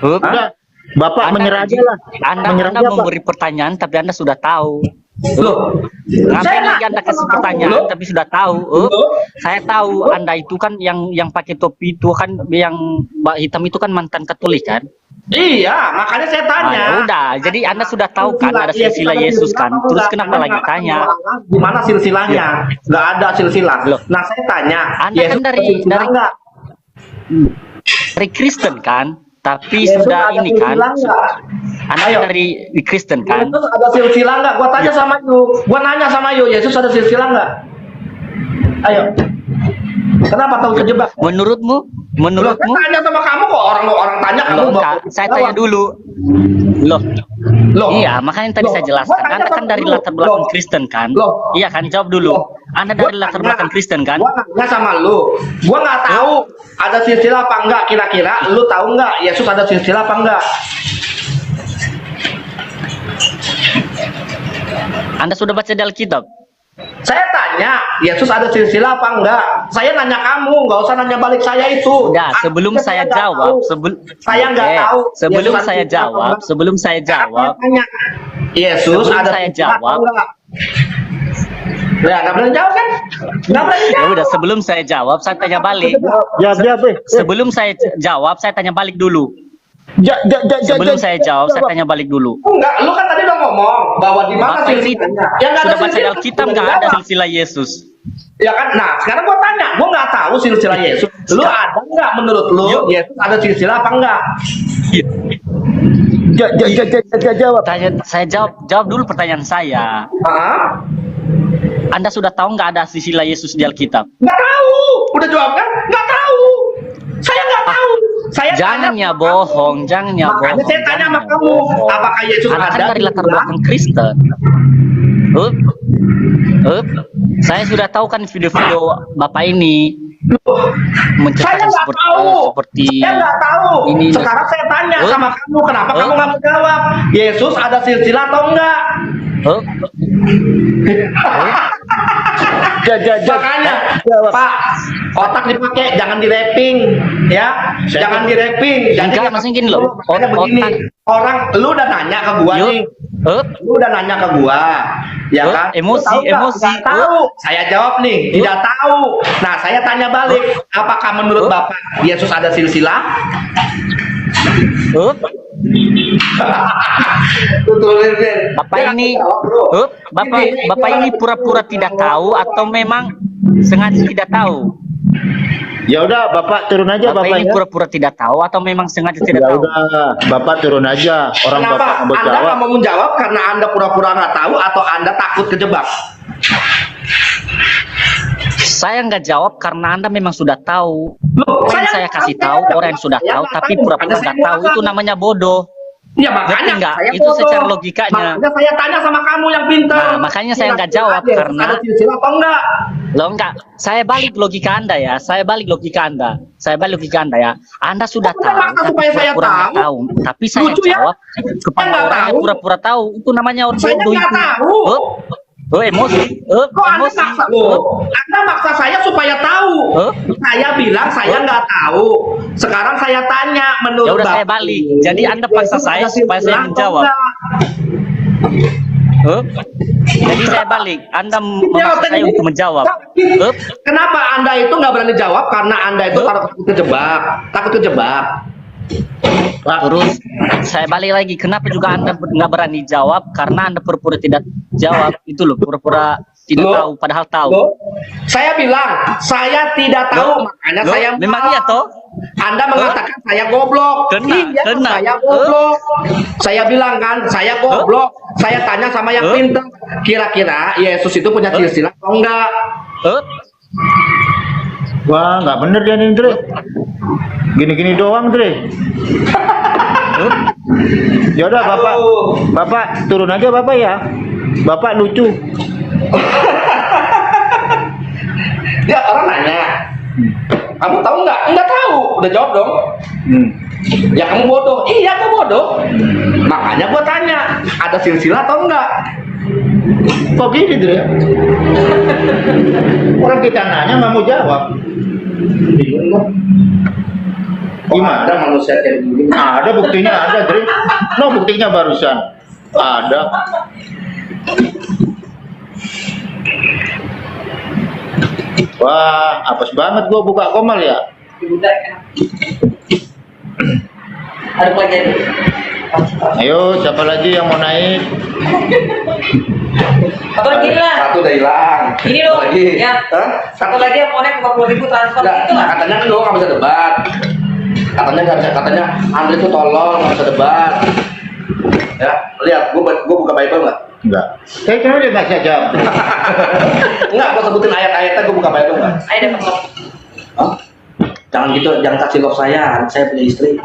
oh. Udah, Bapak menyerah aja lah. Anda Menyerah aja, Pak. memberi pertanyaan tapi Anda sudah tahu. Loh, Ngapain lagi Anda kasih pertanyaan Loh. tapi sudah tahu? Oh, saya tahu Anda itu kan yang pakai topi itu kan yang hitam itu kan mantan Katolik kan? iya, makanya saya tanya. Ya udah, jadi Anda sudah tahu kan ada silsilah Yesus kan? Terus kenapa lagi tanya? Gimana silsilahnya? Nggak ada silsilah. Loh. Nah, saya tanya. Anda kan Yesus dari ada silsilah nggak? dari Kristen kan? Tapi Yesus sudah ada ini kan? silsilah nggak? Anda Ayo. dari Kristen kan? Yesus ada silsilah nggak? Gua tanya sama you. Gua nanya sama you, Yesus ada silsilah nggak? Ayo. Kenapa tahu terjebak? Menurutmu? Loh, kan tanya sama kamu kok orang tanya kamu Loh, bawa- enggak, saya tanya dulu. Loh, Loh. iya, makanya tadi Loh, saya jelaskan. gua tanya Anda kan sama dari lu. latar belakang Loh. Kristen kan? Loh. Iya kan, jawab dulu. Loh. Anda dari Gua latar tanya. belakang Kristen kan? Gua nanya sama lu. Gua nggak tahu ada silsilah apa enggak kira-kira. Lu tahu nggak Yesus ada silsilah apa enggak? Anda sudah baca di Alkitab? Saya tanya, Yesus ada silsilah apa enggak? Saya nanya kamu, nggak usah nanya balik saya itu. Udah, sebelum saya nggak jawab, tahu. saya nggak Oke, tahu. Sebelum Yesus saya ada silsilah apa jawab, enggak? sebelum saya jawab, Tanya, Yesus Sebelum ada saya silsilah apa jawab. enggak? Ya, nggak boleh jawab kan? Nggak boleh ya jawab. udah sebelum saya jawab, saya tanya balik. Ya, Sebelum saya jawab, saya tanya balik dulu. Sebelum saya jawab, saya tanya balik dulu. Enggak, lu kan tadi udah ngomong bahwa di mana Bapak ini silsilahnya. Yang nggak ada sudah baca di silsilah, Alkitab boleh nggak ada jawab. silsilah Yesus? Ya kan, nah sekarang gua tanya, gua nggak tahu silsilah Yesus. Lu ada nggak menurut lu Yuk. Yesus ada silsilah apa enggak? Jawab. Saya jawab dulu pertanyaan saya. Hah? Anda sudah tahu nggak ada silsilah Yesus di Alkitab? Nggak tahu. Udah jawab kan? Nggak tahu. Saya nggak tahu. Saya Jangan tanya ya sama bohong, jangan ya kamu. Makanya bohong. saya tanya jangan sama ya kamu, bohong. apakah Yesus Anda kan ada dari latar silsilah? belakang Kristen. Saya sudah tahu kan video-video Bapak ini Saya menceritakan nggak tahu. seperti Saya nggak tahu. ini. Sekarang saya tanya Huh? sama kamu, kenapa Huh? kamu nggak mau jawab? Yesus ada silsilah atau enggak? Huh? Makanya, Pak, otak dipakai, jangan di-wrapping, ya. Jangan di-wrapping. Jadi Enggak, maksudnya gini loh, makanya begini, otak. orang, lu udah nanya ke gua Yuk. nih. Lu udah nanya ke gua, ya kan? Emosi, Lu tahu nggak? emosi. Nggak tahu. Saya jawab nih, tidak tahu. Nah, saya tanya balik, apakah menurut Bapak Yesus ada silsilah? Betulin, Ben. Bapak Dia ini, nggak jawab, bro. Bapak ini pura-pura tidak tahu atau memang sengaja tidak tahu? Ya udah, Bapak turun aja, Bapak Bapak ini ya. pura-pura tidak tahu atau memang sengaja tidak Ya tahu? udah, Bapak turun aja. Orang Kenapa Bapak mau Anda jawab. nggak mau menjawab karena Anda pura-pura nggak tahu atau Anda takut kejebak? Saya nggak jawab karena Anda memang sudah tahu. Loh, Orang yang saya kasih tahu, orang yang sudah Saya tahu, nggak tapi tahu. pura-pura Anda nggak saya tahu, bodoh. itu namanya bodoh. Ya makanya Ngerti nggak? saya Itu bodoh. secara logikanya. Makanya saya tanya sama kamu yang pintar. Nah, makanya saya nggak jawab Kira-kira karena- ada silsilah apa enggak? Loh enggak, saya balik logika Anda ya. Saya balik logika Anda. Saya balik logika Anda ya. Anda sudah Kok tahu, maksa tapi supaya saya pura-pura nggak tahu? tahu. Tapi saya Lucu ya? jawab kepada nggak orang yang tahu. pura-pura tahu. Itu namanya orang Saya bodoh nggak itu. tahu. Emosi. Kok Anda Emosi. maksa? Loh, Anda maksa saya supaya tahu. Saya bilang saya nggak tahu. Sekarang saya tanya Ya menurut udah saya Bapak. balik. Jadi Anda paksa saya Ada supaya saya silsilah atau menjawab. enggak? Jadi saya balik. Anda Ya, memaksa saya untuk menjawab. Kenapa Anda itu nggak berani jawab? Karena Anda itu takut kejebak. Takut kejebak. Terus saya balik lagi. Kenapa juga Anda nggak berani jawab? Karena Anda pura-pura tidak jawab. Itu loh, pura-pura tidak Loh. tahu padahal tahu. Loh, saya bilang saya tidak tahu, Loh. makanya Loh, saya memang maaf. iya toh? Anda mengatakan saya goblok. Kena, Iya, kena. saya goblok. Saya bilang kan, saya goblok. Saya tanya sama yang pintar. Kira-kira Yesus itu punya silsilah atau enggak? Wah, nggak bener dia nih, Dre. Gini-gini doang, Dre. Ya udah, Bapak turun aja, Bapak ya. Bapak lucu. Dia orang nanya, kamu tahu nggak? Nggak tahu. Udah jawab dong. Ya kamu bodoh. Iya, aku bodoh. Makanya gua tanya, ada silsilah atau enggak? Kok gini, Dre? Orang kita nanya nggak mau jawab. Gimana? Ada manusia kayak begini. Ada buktinya, ada, Dre. No, buktinya barusan. Ada. Wah, apes banget gua buka Komal ya. Ada lagi. Ayo, siapa lagi yang mau naik? Satu lagi lah. Satu udah hilang. Ini loh, Satu lagi. ya. Hah? Satu lagi yang mau naik 40.000 transfer Nggak, itu lah. katanya kan lo nggak bisa debat. Katanya Andre itu tolol, nggak bisa debat. Ya, lihat, gua buka Bible nggak? Enggak. Saya kira dia nggak bisa jawab. Nggak, gua sebutin ayat-ayatnya, gua buka Bible nggak? Ayo dapat log. Hah? Jangan gitu, jangan kasih love saya punya istri.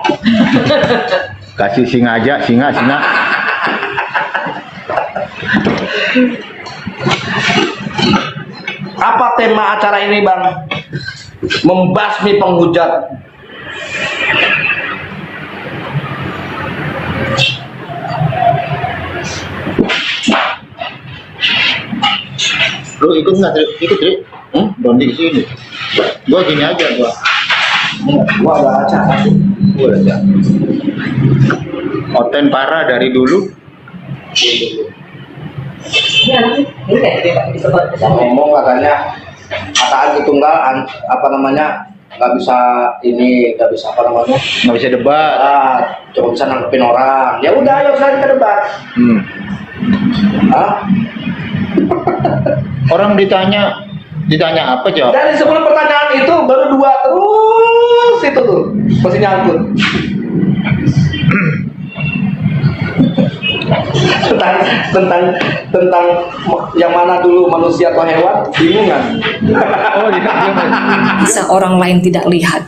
Kasih singa aja, singa. Apa tema acara ini, Bang? Membasmi penghujat. Lu ikut nggak, Dre? Ikut, Dre. Bondi ke sini. Gua gini aja, gua. Gua ada acara sih. Gua aja. Oten parah dari dulu. Ini kayak disebut. Ngomong katanya kata tunggal apa namanya nggak bisa apa namanya Nggak bisa debat. cuma bisa nangkepin orang. Ya udah, ayo saya kita debat. Hah? Orang ditanya apa jawab? Dari 10 pertanyaan itu baru 2 terus itu tuh masih nyangkut. tentang yang mana dulu manusia atau hewan, bingungan. Oh, Bisa orang lain tidak lihat,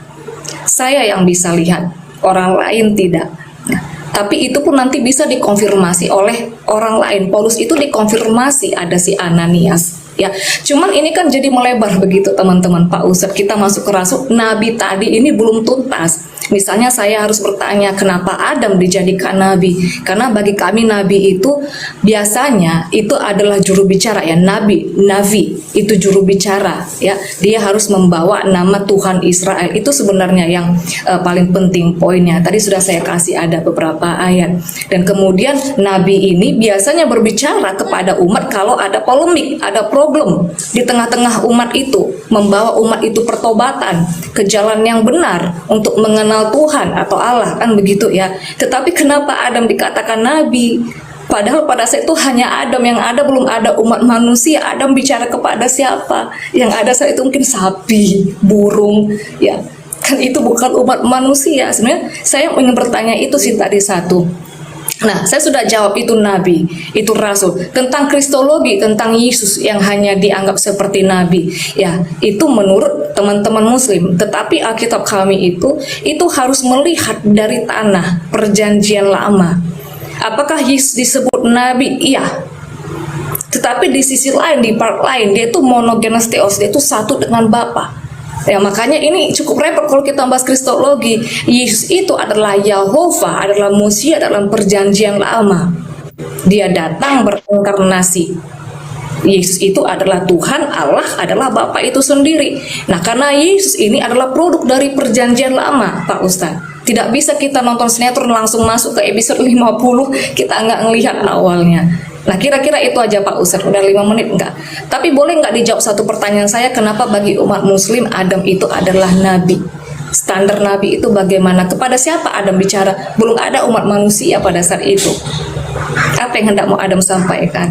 saya yang bisa lihat, orang lain tidak. Nah, tapi itu pun nanti bisa dikonfirmasi oleh orang lain. Paulus itu dikonfirmasi ada si Ananias. Ya, cuman ini kan jadi melebar begitu teman-teman. Pak Ustadz, kita masuk ke rasuk Nabi tadi ini belum tuntas. Misalnya saya harus bertanya kenapa Adam dijadikan nabi? Karena bagi kami nabi itu biasanya itu adalah juru bicara ya, nabi itu juru bicara ya. Dia harus membawa nama Tuhan Israel. Itu sebenarnya yang paling penting poinnya. Tadi sudah saya kasih ada beberapa ayat. Dan kemudian nabi ini biasanya berbicara kepada umat kalau ada polemik, ada problem di tengah-tengah umat itu, membawa umat itu pertobatan ke jalan yang benar untuk mengenal Tuhan atau Allah, kan begitu ya. Tetapi kenapa Adam dikatakan nabi? Padahal pada saat itu hanya Adam yang ada, belum ada umat manusia. Adam bicara kepada siapa? Yang ada saat itu mungkin sapi, burung, ya. Kan itu bukan umat manusia. Sebenarnya saya ingin bertanya itu sih tadi satu. Nah, saya sudah jawab itu nabi, itu rasul. Tentang kristologi, tentang Yesus yang hanya dianggap seperti nabi, ya, itu menurut teman-teman muslim. Tetapi Alkitab kami itu harus melihat dari tanah perjanjian lama. Apakah Yesus disebut nabi? Iya. Tetapi di sisi lain, di part lain, dia itu monogenes theos, dia itu satu dengan Bapa. Ya, makanya ini cukup repot kalau kita bahas kristologi. Yesus itu adalah Yahova, adalah Musia dalam perjanjian lama. Dia datang berinkarnasi. Yesus itu adalah Tuhan, Allah adalah Bapa itu sendiri. Nah, karena Yesus ini adalah produk dari perjanjian lama, Pak Ustadz. Tidak bisa kita nonton sinetron langsung masuk ke episode 50, kita nggak ngelihat awalnya. Nah, kira-kira itu aja Pak Ustadz, udah 5 menit enggak? Tapi boleh nggak dijawab satu pertanyaan saya, kenapa bagi umat muslim Adam itu adalah nabi? Standar nabi itu bagaimana? Kepada siapa Adam bicara? Belum ada umat manusia pada saat itu. Apa yang hendak mau Adam sampaikan?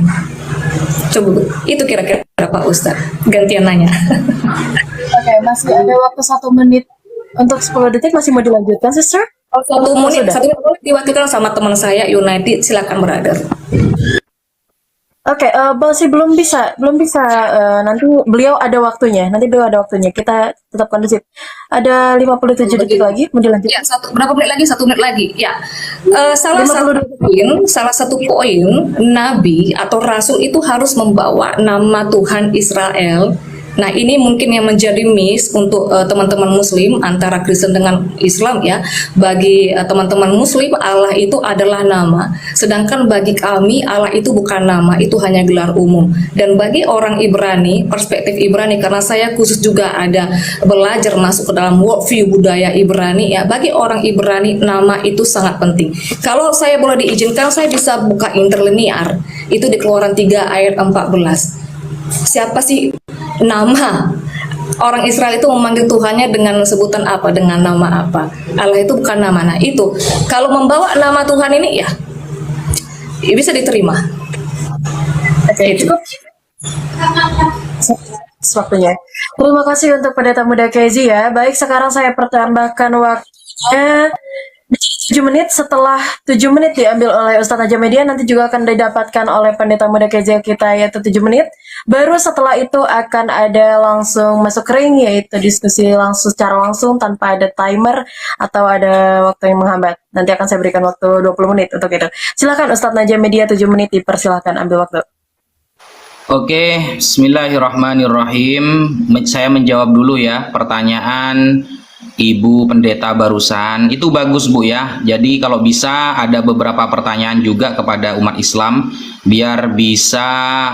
Coba, itu kira-kira Pak Ustadz. Gantian nanya. Oke, masih ada waktu 1 menit untuk 10 detik, masih mau dilanjutkan, sister? Oh, 1 menit, 1 menit boleh diwakilkan sama teman saya United, silakan brother. Oke, masih belum bisa, nanti beliau ada waktunya, kita tetap kondusif. Ada 57 detik lagi, mau dilanjut? Ya, berapa menit lagi? 1 menit lagi. Ya, salah satu poin nabi atau rasul itu harus membawa nama Tuhan Israel. Nah, ini mungkin yang menjadi miss untuk teman-teman muslim antara Kristen dengan Islam ya. Bagi teman-teman muslim Allah itu adalah nama, sedangkan bagi kami Allah itu bukan nama, itu hanya gelar umum. Dan bagi orang Ibrani, perspektif Ibrani, karena saya khusus juga ada belajar masuk ke dalam worldview budaya Ibrani ya. Bagi orang Ibrani nama itu sangat penting. Kalau saya boleh diizinkan, saya bisa buka interlinear. Itu di Keluaran 3 ayat 14. Siapa sih nama? Orang Israel itu memanggil Tuhannya dengan sebutan apa? Dengan nama apa? Allah itu bukan nama. Nah, itu kalau membawa nama Tuhan ini ya bisa diterima. Oke, cukup. Waktunya. Terima kasih untuk pendeta muda Kezi ya. Baik, sekarang saya pertambahkan waktunya 7 menit. Setelah 7 menit diambil oleh Ustadz Aja Media, nanti juga akan didapatkan oleh pendeta muda KJ kita, yaitu 7 menit. Baru setelah itu akan ada langsung masuk ring, yaitu diskusi langsung secara langsung tanpa ada timer atau ada waktu yang menghambat. Nanti akan saya berikan waktu 20 menit untuk itu. Silakan Ustadz Naja Media, 7 menit dipersilahkan ambil waktu. Oke, bismillahirrahmanirrahim. Saya menjawab dulu ya pertanyaan Ibu Pendeta barusan. Itu bagus Bu ya. Jadi kalau bisa ada beberapa pertanyaan juga kepada umat Islam, biar bisa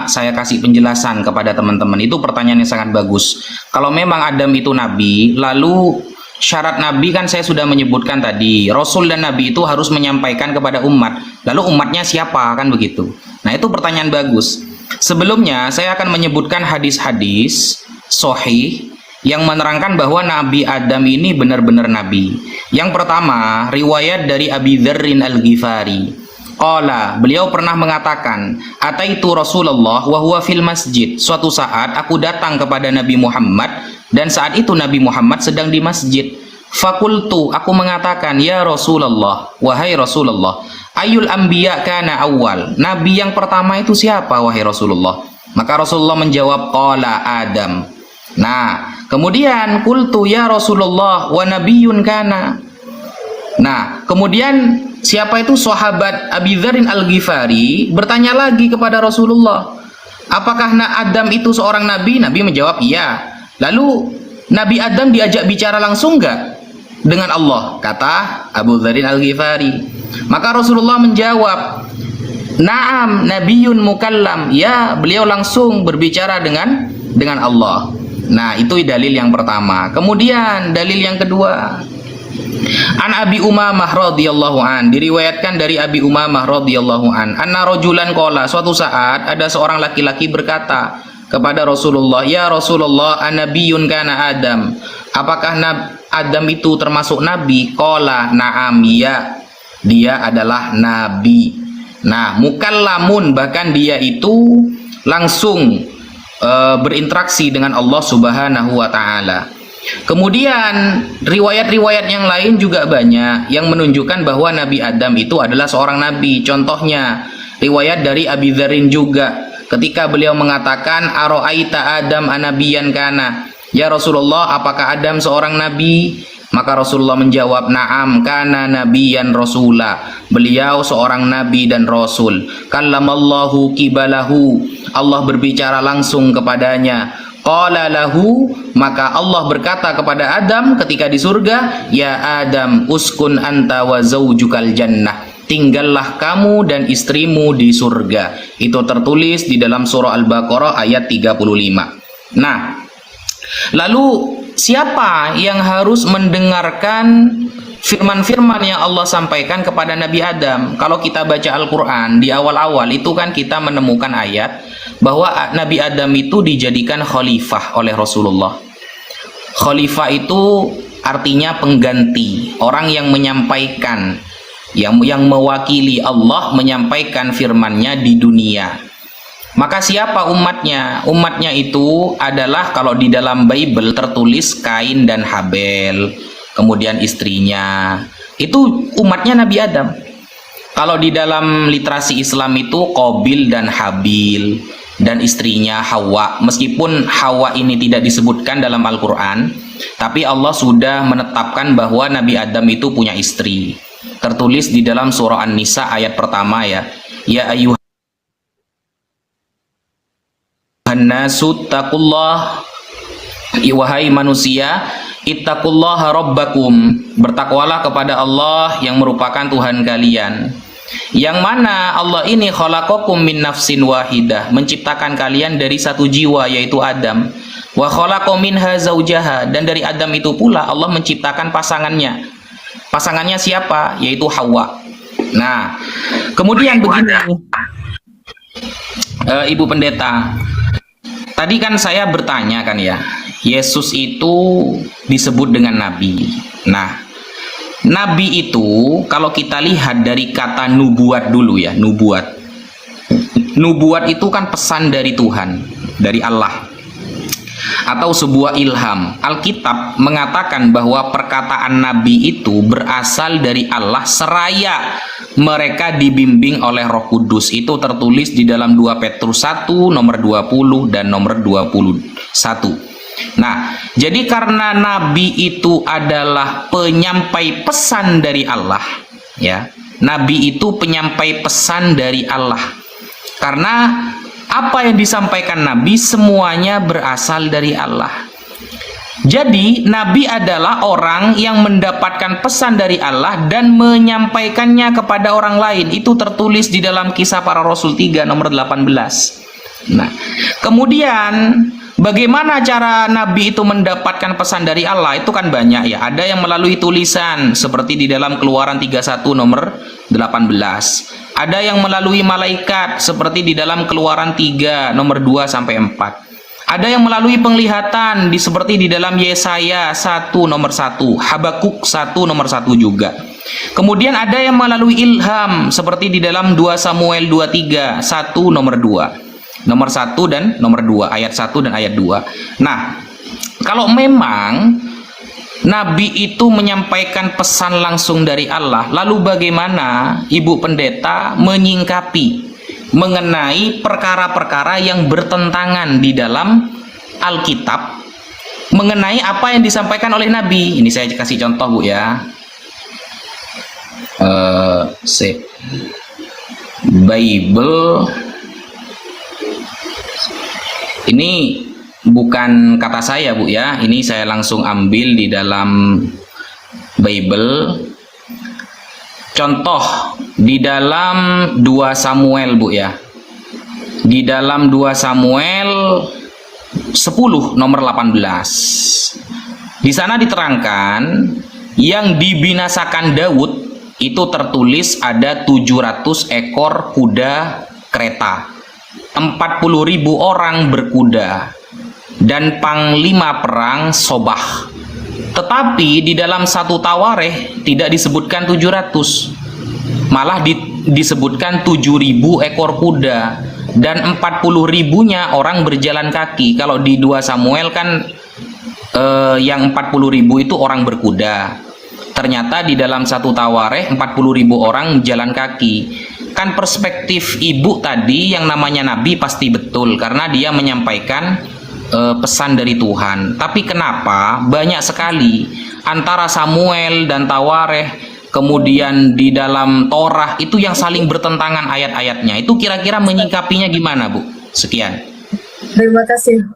saya kasih penjelasan kepada teman-teman. Itu pertanyaan yang sangat bagus. Kalau memang Adam itu nabi, lalu syarat nabi kan saya sudah menyebutkan tadi, Rasul dan Nabi itu harus menyampaikan kepada umat. Lalu umatnya siapa, kan begitu. Nah, itu pertanyaan bagus. Sebelumnya saya akan menyebutkan hadis-hadis sahih yang menerangkan bahwa Nabi Adam ini benar-benar nabi. Yang pertama, riwayat dari Abi Dzarrin Al-Ghifari. Qala, beliau pernah mengatakan, "Ataitu Rasulullah wa huwa fil masjid." Suatu saat aku datang kepada Nabi Muhammad dan saat itu Nabi Muhammad sedang di masjid. Fakultu, aku mengatakan, "Ya Rasulullah, wahai Rasulullah, ayul anbiya kana awal." Nabi yang pertama itu siapa wahai Rasulullah? Maka Rasulullah menjawab, "Qala Adam." Nah, kemudian kultu ya Rasulullah wa nabiyyun kana. Nah, kemudian siapa itu sahabat Abi Dzarrin Al-Ghifari bertanya lagi kepada Rasulullah, apakah Adam itu seorang nabi? Nabi menjawab iya. Lalu Nabi Adam diajak bicara langsung enggak? dengan Allah, kata Abu Dzarin Al-Ghifari. Maka Rasulullah menjawab, "Na'am, nabiyyun mukallam." Ya, beliau langsung berbicara dengan Allah. Nah, itu dalil yang pertama. Kemudian dalil yang kedua, An Abi Umamah radhiyallahu an, diriwayatkan dari Abi Umamah radhiyallahu an, anna rajulan qala, suatu saat ada seorang laki-laki berkata kepada Rasulullah, "Ya Rasulullah, anabiyyun kana Adam?" Apakah Adam itu termasuk nabi? Qala na'am, ya, dia adalah nabi. Nah, mukallamun, bahkan dia itu langsung berinteraksi dengan Allah Subhanahu wa taala. Kemudian riwayat-riwayat yang lain juga banyak yang menunjukkan bahwa Nabi Adam itu adalah seorang nabi. Contohnya riwayat dari Abi Dzarin juga, ketika beliau mengatakan, "Aro'aita Adam anabiyan kana?" Ya Rasulullah, apakah Adam seorang nabi? Maka Rasulullah menjawab, "Na'am, kana nabiyan rasula." Beliau seorang nabi dan rasul. Kallamallahu kibalahu, Allah berbicara langsung kepadanya. Qala lahu, maka Allah berkata kepada Adam ketika di surga, "Ya Adam, uskun anta wa zaujukal jannah." Tinggallah kamu dan istrimu di surga. Itu tertulis di dalam surah Al-Baqarah ayat 35. Nah, lalu siapa yang harus mendengarkan firman-firman yang Allah sampaikan kepada Nabi Adam? Kalau kita baca Al-Quran di awal-awal itu kan kita menemukan ayat bahwa Nabi Adam itu dijadikan khalifah oleh Rasulullah. Khalifah itu artinya pengganti, orang yang menyampaikan, yang mewakili Allah menyampaikan firman-Nya di dunia. Maka siapa umatnya? Umatnya itu adalah, kalau di dalam Bible tertulis Kain dan Habel, kemudian istrinya, itu umatnya Nabi Adam. Kalau di dalam literasi Islam itu Qabil dan Habil, dan istrinya Hawa. Meskipun Hawa ini tidak disebutkan dalam Al-Quran, tapi Allah sudah menetapkan bahwa Nabi Adam itu punya istri. Tertulis di dalam surah An-Nisa ayat pertama, ya. Ya ayuhan nasu taqullah, wahai manusia, ittaqullaha rabbakum, bertakwalah kepada Allah yang merupakan Tuhan kalian. Yang mana Allah ini khalaqakum min nafsin wahidah, menciptakan kalian dari satu jiwa, yaitu Adam. Wa khalaqa minha zaujaha, dan dari Adam itu pula Allah menciptakan pasangannya. Pasangannya siapa? Yaitu Hawa. Nah, kemudian begini, Ibu Pendeta, tadi kan saya bertanya kan ya, Yesus itu disebut dengan Nabi. Nah, Nabi itu kalau kita lihat dari kata nubuat dulu ya, nubuat. Nubuat itu kan pesan dari Tuhan, dari Allah, atau sebuah ilham. Alkitab mengatakan bahwa perkataan Nabi itu berasal dari Allah seraya mereka dibimbing oleh Roh Kudus. Itu tertulis di dalam 2 Petrus 1 nomor 20 dan nomor 21. Nah, jadi karena Nabi itu adalah penyampai pesan dari Allah, ya. Nabi itu penyampai pesan dari Allah. Karena apa yang disampaikan Nabi semuanya berasal dari Allah. Jadi Nabi adalah orang yang mendapatkan pesan dari Allah dan menyampaikannya kepada orang lain. Itu tertulis di dalam Kisah Para Rasul 3 nomor 18. Nah, kemudian bagaimana cara Nabi itu mendapatkan pesan dari Allah? Itu kan banyak ya. Ada yang melalui tulisan seperti di dalam Keluaran 31 nomor 18. Ada yang melalui malaikat seperti di dalam Keluaran 3 nomor 2 sampai 4. Ada yang melalui penglihatan seperti di dalam Yesaya 1 nomor 1, Habakuk 1 nomor 1 juga. Kemudian ada yang melalui ilham seperti di dalam 2 Samuel 23 1 nomor 2. Nomor 1 dan nomor 2, ayat 1 dan ayat 2. Nah, kalau memang Nabi itu menyampaikan pesan langsung dari Allah, lalu bagaimana Ibu Pendeta menyingkapi mengenai perkara-perkara yang bertentangan di dalam Alkitab mengenai apa yang disampaikan oleh Nabi? Ini saya kasih contoh, Bu, ya. Bible. Ini bukan kata saya, Bu, ya. Ini saya langsung ambil di dalam Bible. Contoh di dalam 2 Samuel, Bu ya. Di dalam 2 Samuel 10 nomor 18. Di sana diterangkan yang dibinasakan Daud itu tertulis ada 700 ekor kuda kereta, 40.000 orang berkuda, dan panglima perang Sobah. Tetapi di dalam 1 Tawarikh tidak disebutkan 700, malah disebutkan 7.000 ekor kuda dan 40.000-nya orang berjalan kaki. Kalau di 2 Samuel kan yang 40.000 itu orang berkuda. Ternyata di dalam 1 Tawarikh 40.000 orang jalan kaki. Kan perspektif ibu tadi yang namanya nabi pasti betul karena dia menyampaikan pesan dari Tuhan. Tapi kenapa banyak sekali antara Samuel dan Tawarikh, kemudian di dalam Torah itu yang saling bertentangan ayat-ayatnya? Itu kira-kira menyikapinya gimana, Bu? Sekian. Terima kasih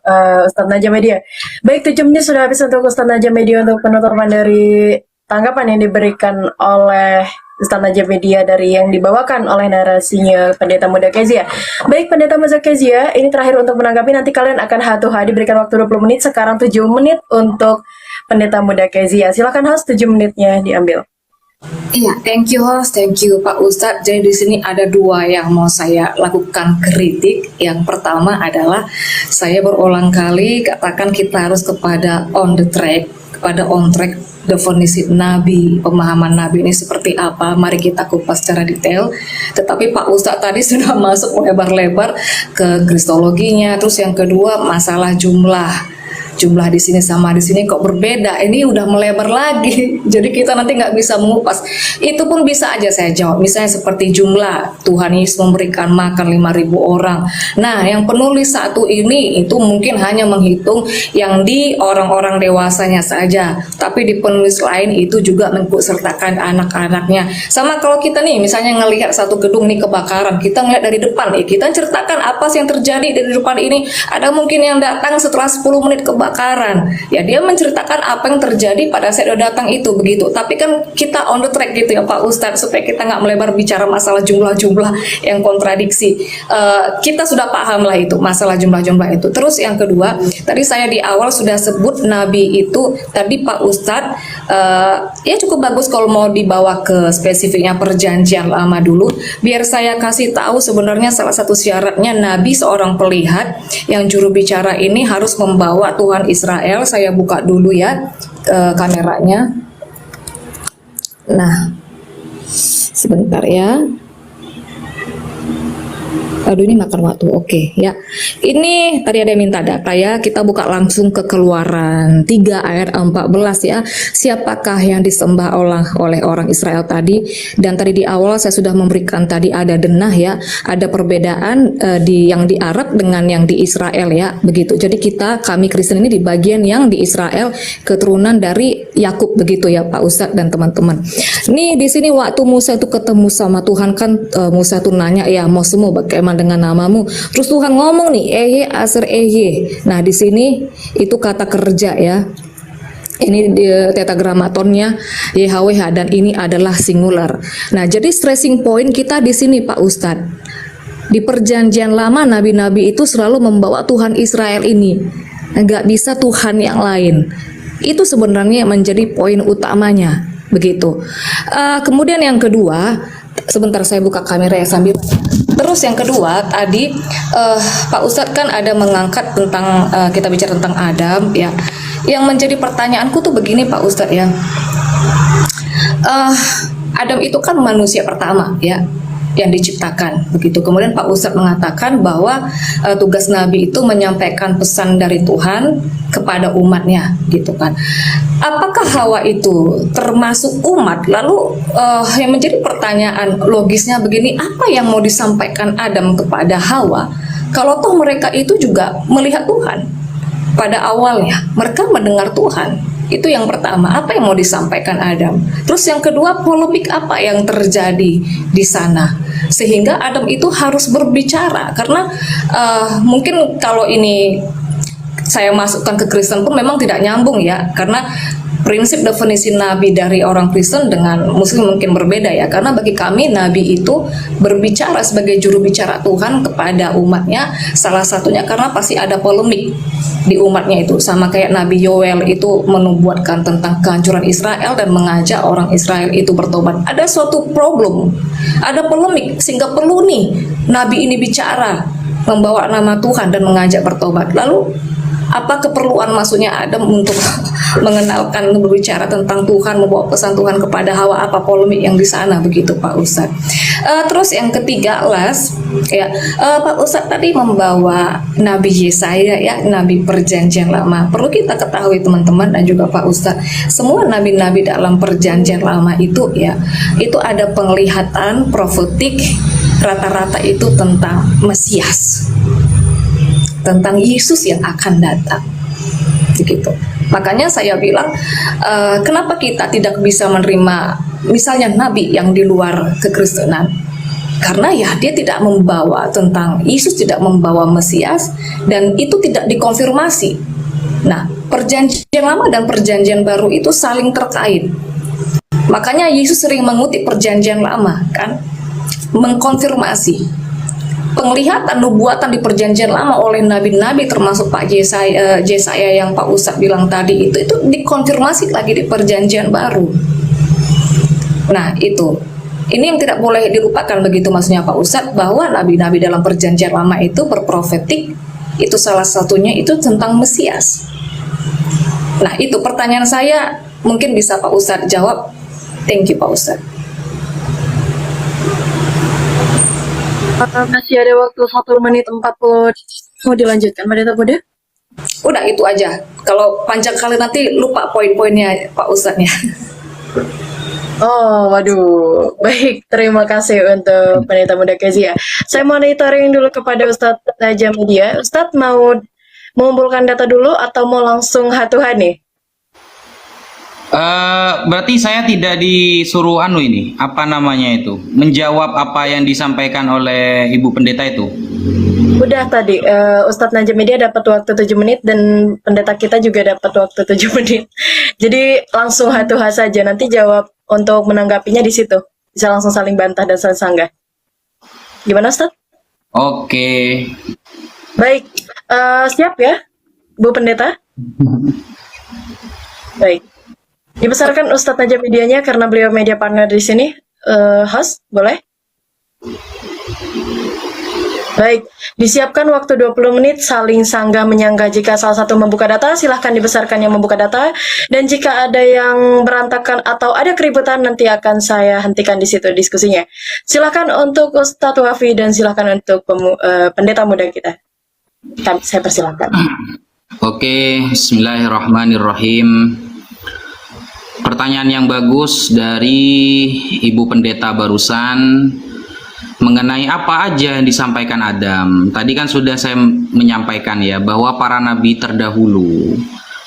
Ustadz Najam Media. Baik, 7 menit sudah habis untuk Ustadz Najam Media untuk penutupan dari tanggapan yang diberikan oleh Ustadz Najam Media dari yang dibawakan oleh narasinya Pendeta Muda Kezia. Baik, Pendeta Muda Kezia, ini terakhir untuk menanggapi, nanti kalian akan hatu-hati diberikan waktu 20 menit, sekarang 7 menit untuk Pendeta Muda Kezia. Silakan host, 7 menitnya diambil. Iya, thank you host, thank you Pak Ustadz. Jadi di sini ada 2 yang mau saya lakukan kritik. Yang pertama adalah saya berulang kali katakan kita harus kepada on the track, kepada on track definisi Nabi, pemahaman Nabi ini seperti apa. Mari kita kupas secara detail. Tetapi Pak Ustadz tadi sudah masuk lebar-lebar ke kristologinya. Terus yang kedua masalah jumlah di sini sama di sini kok berbeda, ini udah melebar lagi. Jadi kita nanti nggak bisa mengupas. Itu pun bisa aja saya jawab, misalnya seperti jumlah Tuhan Yesus memberikan makan 5.000 orang. Nah, yang penulis satu ini itu mungkin hanya menghitung yang di orang-orang dewasanya saja, tapi di penulis lain itu juga mengikutsertakan anak-anaknya. Sama kalau kita nih misalnya ngelihat satu gedung nih kebakaran, kita ngelihat dari depan, kita ceritakan apa sih yang terjadi dari depan ini. Ada mungkin yang datang setelah 10 menit kebakaran, ya dia menceritakan apa yang terjadi pada saat dia datang itu, begitu. Tapi kan kita on the track gitu ya Pak Ustadz, supaya kita nggak melebar bicara masalah jumlah-jumlah yang kontradiksi. Kita sudah paham lah itu masalah jumlah-jumlah itu. Terus yang kedua, tadi saya di awal sudah sebut Nabi itu tadi Pak Ustadz, ya cukup bagus kalau mau dibawa ke spesifiknya Perjanjian Lama dulu, biar saya kasih tahu sebenarnya salah satu syaratnya Nabi seorang pelihat yang juru bicara ini harus membawa Tuhan Israel. Saya buka dulu ya kameranya. Nah, sebentar ya. Aduh, ini makan waktu. Oke, ya. Ini tadi ada yang minta data ya. Kita buka langsung ke Keluaran 3 ayat 14 ya. Siapakah yang disembah oleh orang Israel tadi? Dan tadi di awal saya sudah memberikan tadi ada denah ya. Ada perbedaan yang di Arab dengan yang di Israel ya. Begitu. Jadi kami Kristen ini di bagian yang di Israel, keturunan dari Yakub, begitu ya Pak Ustadz dan teman-teman. Nih di sini waktu Musa itu ketemu sama Tuhan kan, Musa itu nanya ya, mau semua bagaimana dengan namamu? Terus Tuhan ngomong nih, Ehe Aser Ehe. Nah di sini itu kata kerja ya. Ini di tetragramatonnya YHWH dan ini adalah singular. Nah jadi stressing point kita di sini Pak Ustadz. Di Perjanjian Lama nabi-nabi itu selalu membawa Tuhan Israel ini, nggak bisa Tuhan yang lain. Itu sebenarnya menjadi poin utamanya, begitu. Kemudian yang kedua, sebentar saya buka kamera ya sambil. Terus yang kedua tadi Pak Ustadz kan ada mengangkat tentang kita bicara tentang Adam ya. Yang menjadi pertanyaanku tuh begini Pak Ustadz ya. Adam itu kan manusia pertama ya yang diciptakan, begitu. Kemudian Pak Ustadz mengatakan bahwa tugas Nabi itu menyampaikan pesan dari Tuhan kepada umatnya, gitu kan. Apakah Hawa itu termasuk umat? Lalu yang menjadi pertanyaan logisnya begini, apa yang mau disampaikan Adam kepada Hawa? Kalau toh mereka itu juga melihat Tuhan pada awalnya, mereka mendengar Tuhan. Itu yang pertama, apa yang mau disampaikan Adam. Terus yang kedua, polemik apa yang terjadi di sana sehingga Adam itu harus berbicara. Karena mungkin kalau ini saya masukkan ke Kristen pun memang tidak nyambung ya, karena prinsip definisi nabi dari orang Kristen dengan Muslim mungkin berbeda ya, karena bagi kami nabi itu berbicara sebagai juru bicara Tuhan kepada umatnya, salah satunya karena pasti ada polemik di umatnya itu, sama kayak Nabi Yoel itu menubuatkan tentang kehancuran Israel dan mengajak orang Israel itu bertobat. Ada suatu problem, ada polemik, sehingga perlu nih nabi ini bicara, membawa nama Tuhan dan mengajak bertobat. Lalu apa keperluan maksudnya Adam untuk mengenalkan, berbicara tentang Tuhan, membawa pesan Tuhan kepada Hawa? Apa polemik yang di sana begitu Pak Ustadz? Terus yang ketiga ya, Pak Ustadz tadi membawa Nabi Yesaya ya, Nabi Perjanjian Lama. Perlu kita ketahui teman-teman dan juga Pak Ustadz, semua nabi-nabi dalam Perjanjian Lama itu ya, itu ada penglihatan profetik, rata-rata itu tentang Mesias, tentang Yesus yang akan datang, begitu. Makanya saya bilang, kenapa kita tidak bisa menerima misalnya nabi yang di luar kekristenan? Karena ya dia tidak membawa tentang Yesus, tidak membawa Mesias, dan itu tidak dikonfirmasi. Nah, Perjanjian Lama dan Perjanjian Baru itu saling terkait. Makanya Yesus sering mengutip Perjanjian Lama, kan, mengkonfirmasi penglihatan nubuatan di Perjanjian Lama oleh nabi-nabi, termasuk Pak Yesaya yang Pak Ustadz bilang tadi itu dikonfirmasi lagi di Perjanjian Baru. Nah itu, ini yang tidak boleh dilupakan begitu maksudnya Pak Ustadz, bahwa nabi-nabi dalam Perjanjian Lama itu berprofetik, itu salah satunya itu tentang Mesias. Nah itu pertanyaan saya, mungkin bisa Pak Ustadz jawab. Thank you Pak Ustadz. Masih ada waktu 1 menit 40. Mau dilanjutkan Pendeta Muda? Udah itu aja. Kalau panjang kali nanti lupa poin-poinnya Pak Ustadznya. Oh, waduh. Baik, terima kasih untuk Pendeta Muda Kezia. Saya monitoring dulu kepada Ustadz Najam Media. Ustadz mau mengumpulkan data dulu atau mau langsung hatuhan nih? Berarti saya tidak disuruh ini, apa namanya itu, menjawab apa yang disampaikan oleh Ibu Pendeta itu? Udah tadi, Ustadz Najam Media dapat waktu 7 menit dan pendeta kita juga dapat waktu 7 menit. Jadi langsung hatuha saja, nanti jawab untuk menanggapinya di situ. Bisa langsung saling bantah dan saling sanggah. Gimana Ustadz? Oke. Baik, siap ya, Bu Pendeta? Baik. Dibesarkan Ustadz Najam Medianya karena beliau media partner di sini. Host, boleh? Baik, disiapkan waktu 20 menit saling sanggah menyanggah. Jika salah satu membuka data, silahkan dibesarkan yang membuka data. Dan jika ada yang berantakan atau ada keributan, nanti akan saya hentikan di situ diskusinya. Silahkan untuk Ustadz Wafi dan silahkan untuk pendeta muda kita. Saya persilahkan. Oke, bismillahirrahmanirrahim. Pertanyaan yang bagus dari Ibu Pendeta barusan mengenai apa aja yang disampaikan Adam. Tadi kan sudah saya menyampaikan ya, bahwa para nabi terdahulu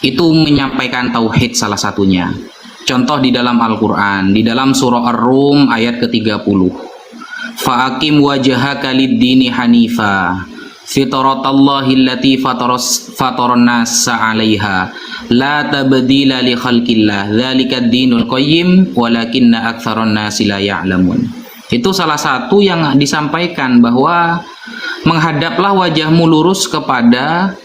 itu menyampaikan tauhid salah satunya. Contoh di dalam Al-Quran, di dalam surah Ar-Rum ayat ke-30. Fa'akim wajhaka lid-dini hanifa fitratallahi allati fataran nasa 'alaiha la tabdila li khalqillah dzalikad dinul qayyim walakinna aktsaran nasi la ya'lamun. Itu salah satu yang disampaikan, bahwa menghadaplah wajahmu lurus kepada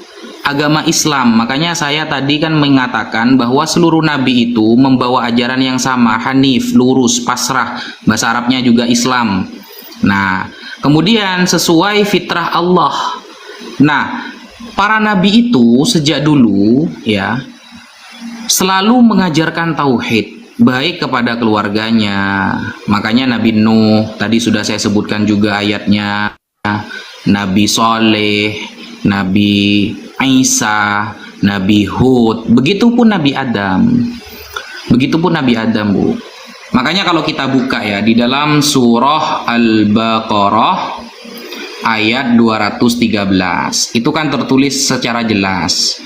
agama Islam. Makanya saya tadi kan mengatakan bahwa seluruh nabi itu membawa ajaran yang sama, hanif, lurus, pasrah, bahasa Arabnya juga Islam. Nah, kemudian sesuai fitrah Allah. Nah, para nabi itu sejak dulu ya selalu mengajarkan tauhid, baik kepada keluarganya. Makanya Nabi Nuh tadi sudah saya sebutkan juga ayatnya, Nabi Soleh, Nabi Isa, Nabi Hud, begitupun Nabi Adam. Begitupun Nabi Adam, Bu. Makanya kalau kita buka ya di dalam surah Al-Baqarah ayat 213, itu kan tertulis secara jelas.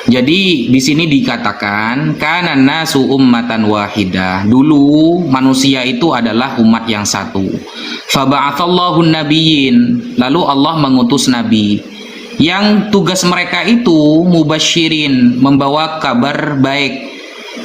Jadi di sini dikatakan kana nasu ummatan wahidah. Dulu manusia itu adalah umat yang satu. Fa ba'atsallahu nabiyyin. Lalu Allah mengutus nabi yang tugas mereka itu mubasyirin, membawa kabar baik.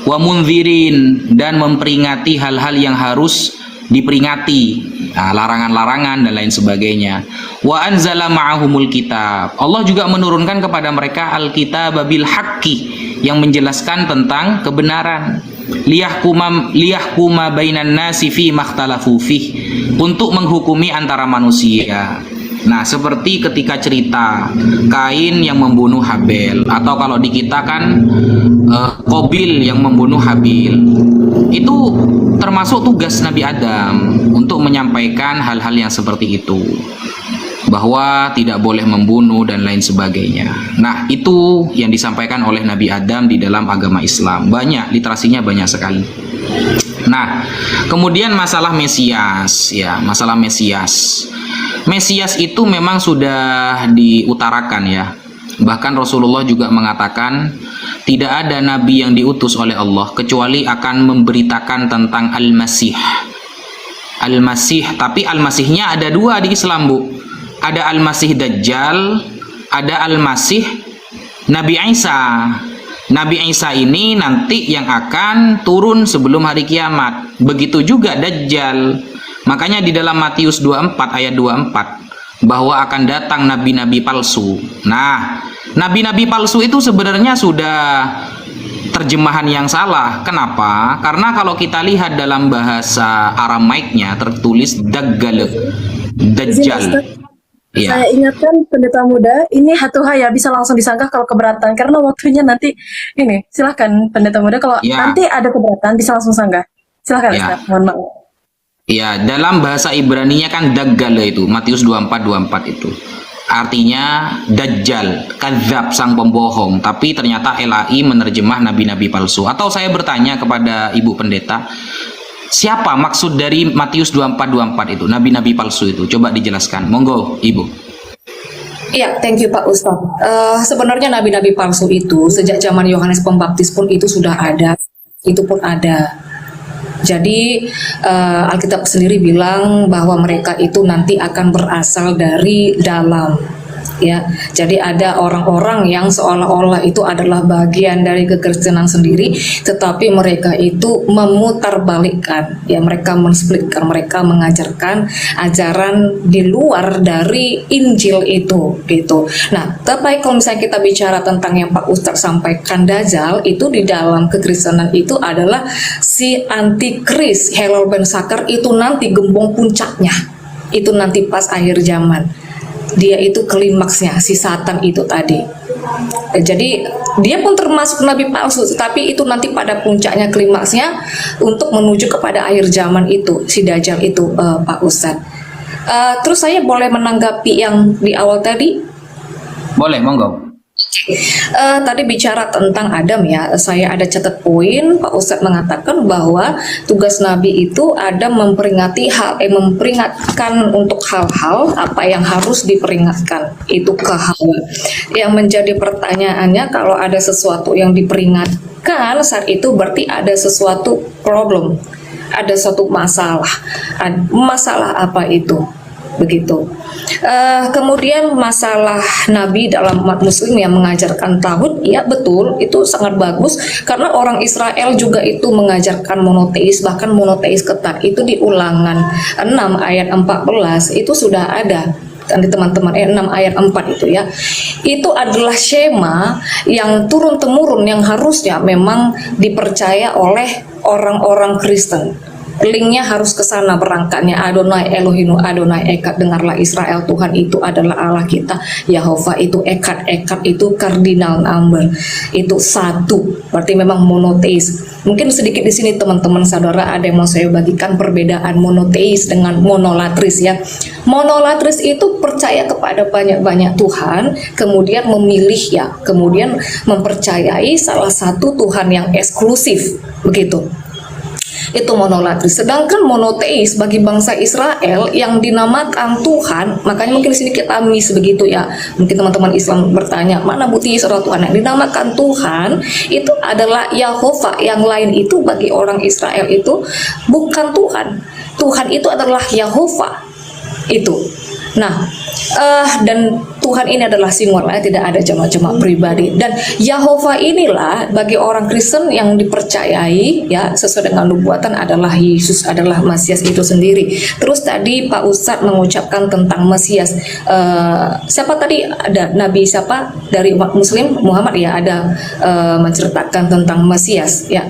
wa munzirin, dan memperingati hal-hal yang harus diperingati, larangan-larangan dan lain sebagainya. Wa anzala ma'ahumul kitab, Allah juga menurunkan kepada mereka alkitab bil haqqi, yang menjelaskan tentang kebenaran, liyahkuma bainan nasi fi makhtalafu fih, untuk menghukumi antara manusia. Nah, seperti ketika cerita Kain yang membunuh Habel, atau kalau di kita kan Qabil yang membunuh Habil. Itu termasuk tugas Nabi Adam untuk menyampaikan hal-hal yang seperti itu, bahwa tidak boleh membunuh dan lain sebagainya. Nah, itu yang disampaikan oleh Nabi Adam di dalam agama Islam. Banyak, literasinya banyak sekali. Nah, kemudian masalah Mesias, ya, masalah Mesias. Mesias itu memang sudah diutarakan, ya. Bahkan Rasulullah juga mengatakan tidak ada nabi yang diutus oleh Allah kecuali akan memberitakan tentang Al-Masih. Al-Masih, tapi Al-Masihnya ada dua di Islam, Bu. Ada Al-Masih Dajjal, ada Al-Masih Nabi Isa. Nabi Isa ini nanti yang akan turun sebelum hari kiamat. Begitu juga Dajjal. Makanya di dalam Matius 24 ayat 24 bahwa akan datang nabi-nabi palsu. Nah, nabi-nabi palsu itu sebenarnya sudah terjemahan yang salah. Kenapa? Karena kalau kita lihat dalam bahasa Aramaiknya tertulis Dajjal. Ya. Saya ingatkan pendeta muda, ini hatuha ya, bisa langsung disanggah kalau keberatan, karena waktunya nanti ini. Silahkan pendeta muda, kalau nanti ada keberatan bisa langsung sanggah. Silahkan, Ustaz. Mohon maaf. Ya, dalam bahasa Ibraninya kan Dajjal itu, Matius 24 itu. Artinya Dajjal, kadzab, sang pembohong. Tapi ternyata LAI menerjemah nabi-nabi palsu. Atau saya bertanya kepada Ibu Pendeta, siapa maksud dari Matius 24 itu, nabi-nabi palsu itu? Coba dijelaskan. Monggo, Ibu. Iya, thank you Pak Ustadz. Sebenarnya nabi-nabi palsu itu sejak zaman Yohanes Pembaptis pun itu sudah ada. Itu pun ada. Jadi Alkitab sendiri bilang bahwa mereka itu nanti akan berasal dari dalam, ya. Jadi ada orang-orang yang seolah-olah itu adalah bagian dari kekristenan sendiri, tetapi mereka itu memutarbalikkan, ya, mereka mensplitkan, mereka mengajarkan ajaran di luar dari Injil itu, gitu. Nah, tapi kalau misalnya kita bicara tentang yang Pak Ustadz sampaikan, Dajjal itu di dalam kekristenan itu adalah si antikris, Helel ben Sakar itu nanti gembong puncaknya, itu nanti pas akhir zaman. Dia itu klimaksnya, si Satan itu tadi. Jadi dia pun termasuk nabi palsu, tapi itu nanti pada puncaknya, klimaksnya untuk menuju kepada akhir zaman itu, si Dajjal itu, Pak Ustadz. Terus saya boleh menanggapi yang di awal tadi? Boleh, monggo. Tadi bicara tentang Adam, ya, saya ada catat poin. Pak Ustadz mengatakan bahwa tugas Nabi itu ada memperingatkan untuk hal-hal apa yang harus diperingatkan, itu kehaluan. Yang menjadi pertanyaannya, kalau ada sesuatu yang diperingatkan saat itu berarti ada sesuatu problem, ada suatu masalah. Masalah apa itu? Begitu. Kemudian masalah Nabi dalam umat Muslim yang mengajarkan tauhid, ya betul, itu sangat bagus karena orang Israel juga itu mengajarkan monoteis, bahkan monoteis ketat. Itu di Ulangan 6 ayat 14 itu sudah ada. Di teman-teman 6 ayat 4 itu, ya, itu adalah skema yang turun temurun yang harusnya memang dipercaya oleh orang-orang Kristen. Linknya harus ke sana berangkatnya. Adonai Elohinu Adonai Echad, dengarlah Israel, Tuhan itu adalah Allah kita. Yahova itu Echad itu cardinal number, itu satu, berarti memang monoteis. Mungkin sedikit di sini teman-teman saudara ada yang mau saya bagikan perbedaan monoteis dengan monolatris, ya. Monolatris itu percaya kepada banyak-banyak Tuhan, kemudian memilih, ya, kemudian mempercayai salah satu Tuhan yang eksklusif, begitu. Itu monolatris. Sedangkan monoteis bagi bangsa Israel yang dinamakan Tuhan, makanya mungkin di sini kita miss begitu, ya. Mungkin teman-teman Islam bertanya, mana bukti seorang Tuhan yang dinamakan Tuhan? Itu adalah Yahova. Yang lain itu bagi orang Israel itu bukan Tuhan. Tuhan itu adalah Yahova. Itu. Nah, dan Tuhan ini adalah singular, tidak ada jemaat-jemaat pribadi. Dan Yahova inilah bagi orang Kristen yang dipercayai ya sesuai dengan nubuatan adalah Yesus adalah Mesias itu sendiri. Terus tadi Pak Ustadz mengucapkan tentang Mesias. Siapa tadi ada Nabi siapa dari umat Muslim Muhammad ya ada menceritakan tentang Mesias ya.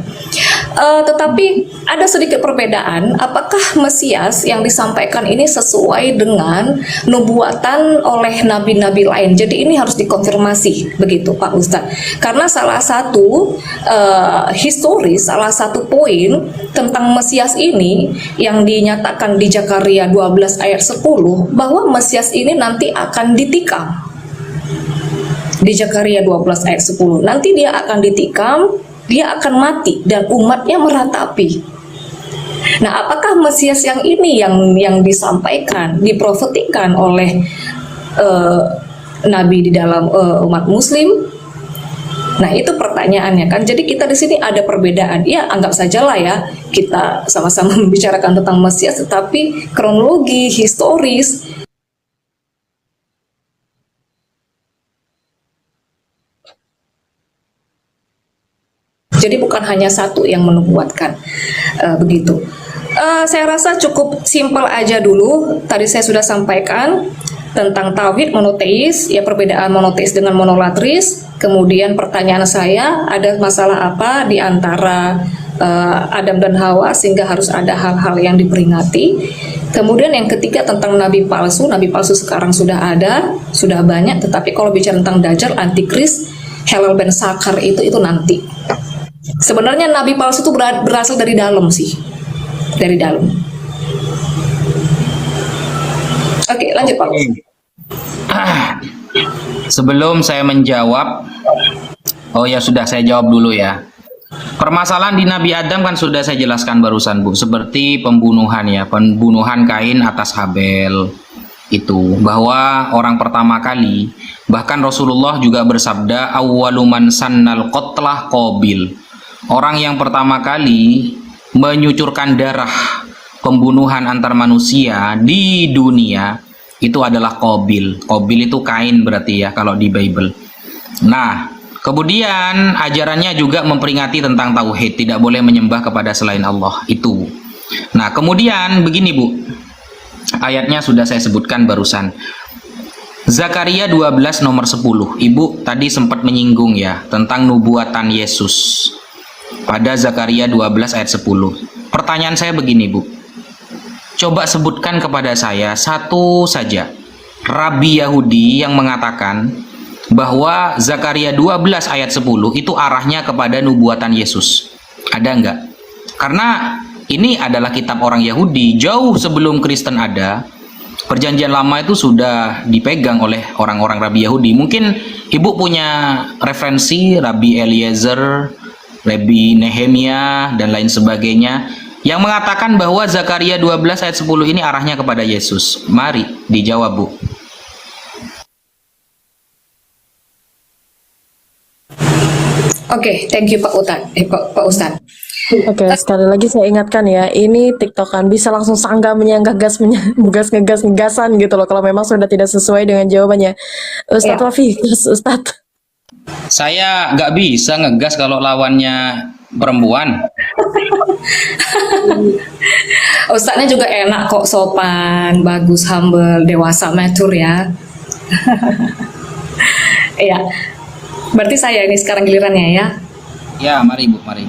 Tetapi ada sedikit perbedaan. Apakah Mesias yang disampaikan ini sesuai dengan nubuatan oleh nabi-nabi lain? Jadi ini harus dikonfirmasi begitu Pak Ustadz. Karena salah satu historis, salah satu poin tentang Mesias ini yang dinyatakan di Zakaria 12 ayat 10 bahwa Mesias ini nanti akan ditikam. Di Zakaria 12 ayat 10 nanti dia akan ditikam, dia akan mati dan umatnya meratapi. Nah, apakah Mesias yang ini yang disampaikan, diprofetikan oleh nabi di dalam umat Muslim? Nah, itu pertanyaannya kan. Jadi kita di sini ada perbedaan. Ya, anggap sajalah ya kita sama-sama membicarakan tentang Mesias, tetapi kronologi, historis. Jadi bukan hanya satu yang menubuatkan begitu. Saya rasa cukup simpel aja dulu. Tadi saya sudah sampaikan tentang tauhid monoteis, ya perbedaan monoteis dengan monolatris. Kemudian pertanyaan saya, ada masalah apa di antara Adam dan Hawa sehingga harus ada hal-hal yang diperingati. Kemudian yang ketiga tentang nabi palsu sekarang sudah ada, sudah banyak. Tetapi kalau bicara tentang Dajjal, Antikris, Helal ben Sakar itu nanti. Sebenarnya nabi palsu itu berasal dari dalam sih, dari dalam. Oke, lanjut Pak. Sebelum saya menjawab, oh ya sudah saya jawab dulu ya. Permasalahan di Nabi Adam kan sudah saya jelaskan barusan Bu, seperti pembunuhan ya, pembunuhan Kain atas Habel itu, bahwa orang pertama kali, bahkan Rasulullah juga bersabda awwaluman sannal qatlah Qabil. Orang yang pertama kali menyucurkan darah pembunuhan antar manusia di dunia itu adalah Qabil. Qabil itu Kain berarti ya kalau di Bible. Nah, kemudian ajarannya juga memperingati tentang tauhid, tidak boleh menyembah kepada selain Allah itu. Nah, kemudian begini Bu, ayatnya sudah saya sebutkan barusan. Zakaria 12 nomor 10. Ibu tadi sempat menyinggung ya tentang nubuatan Yesus pada Zakaria 12 ayat 10. Pertanyaan saya begini Bu, coba sebutkan kepada saya satu saja Rabi Yahudi yang mengatakan bahwa Zakaria 12 ayat 10 itu arahnya kepada nubuatan Yesus. Ada enggak? Karena ini adalah kitab orang Yahudi, jauh sebelum Kristen ada. Perjanjian lama itu sudah dipegang oleh orang-orang Rabi Yahudi. Mungkin Ibu punya referensi Rabi Eliezer, Rabi Nehemia dan lain sebagainya yang mengatakan bahwa Zakaria 12 ayat 10 ini arahnya kepada Yesus. Mari dijawab Bu. Oke, thank you Pak Ustadz. Oke, sekali lagi saya ingatkan ya, ini TikTokan bisa langsung sanggah menyanggah gas ngegasan gitu loh kalau memang sudah tidak sesuai dengan jawabannya. Ustadz Wafi, Ustadz. Saya nggak bisa ngegas kalau lawannya perempuan. Ustadznya juga enak kok, sopan, bagus, humble, dewasa, mature ya. Iya. Berarti saya ini sekarang gilirannya ya. Ya, mari Bu, mari.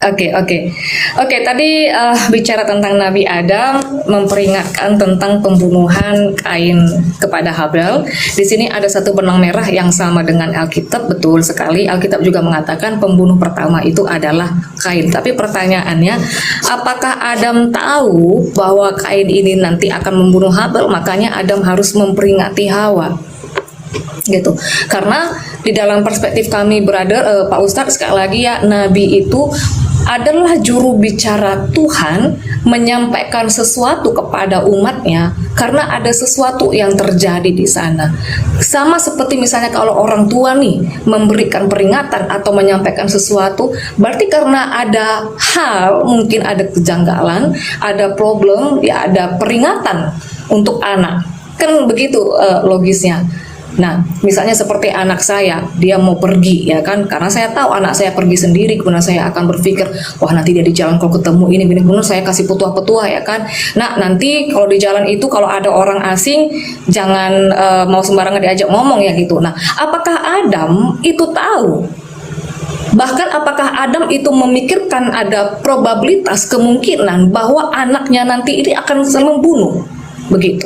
Oke, tadi bicara tentang Nabi Adam, memperingatkan tentang pembunuhan Kain kepada Habel. Di sini ada satu benang merah yang sama dengan Alkitab, betul sekali. Alkitab juga mengatakan pembunuh pertama itu adalah Kain. Tapi pertanyaannya, apakah Adam tahu bahwa Kain ini nanti akan membunuh Habel? Makanya Adam harus memperingati Hawa. Gitu. Karena di dalam perspektif kami Pak Ustadz, sekali lagi ya, Nabi itu adalah juru bicara Tuhan menyampaikan sesuatu kepada umatnya karena ada sesuatu yang terjadi di sana. Sama seperti misalnya kalau orang tua nih memberikan peringatan atau menyampaikan sesuatu, berarti karena ada hal, mungkin ada kejanggalan, ada problem, ya ada peringatan untuk anak. Kan begitu logisnya. Nah, misalnya seperti anak saya, dia mau pergi ya kan, karena saya tahu anak saya pergi sendiri, kemudian saya akan berpikir, wah nanti dia di jalan kalau ketemu ini, kemudian saya kasih petua-petua ya kan. Nah, nanti kalau di jalan itu kalau ada orang asing, jangan mau sembarangan diajak ngomong ya gitu. Nah, apakah Adam itu tahu? Bahkan apakah Adam itu memikirkan ada probabilitas kemungkinan bahwa anaknya nanti ini akan membunuh? Begitu.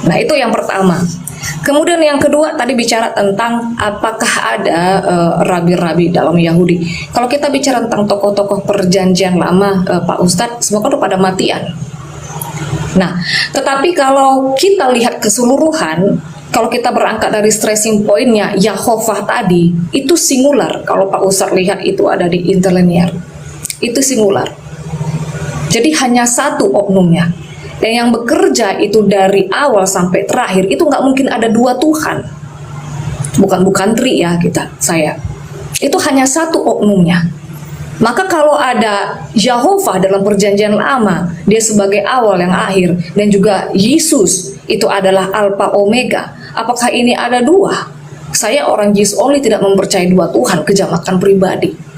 Nah, itu yang pertama. Kemudian yang kedua tadi bicara tentang apakah ada rabi-rabi dalam Yahudi. Kalau kita bicara tentang tokoh-tokoh perjanjian lama, Pak Ustadz, semua kan pada matian. Nah, tetapi kalau kita lihat keseluruhan, kalau kita berangkat dari stressing pointnya, Yahovah tadi, itu singular. Kalau Pak Ustadz lihat itu ada di interlinear. Itu singular. Jadi hanya satu oknumnya. Dan yang bekerja itu dari awal sampai terakhir itu nggak mungkin ada dua Tuhan, bukan tri ya saya. Itu hanya satu oknumnya. Maka kalau ada Yahovah dalam perjanjian lama, dia sebagai awal yang akhir, dan juga Yesus itu adalah Alpha Omega. Apakah ini ada dua? Saya orang Jesus only tidak mempercayai dua Tuhan, kejamakan pribadi.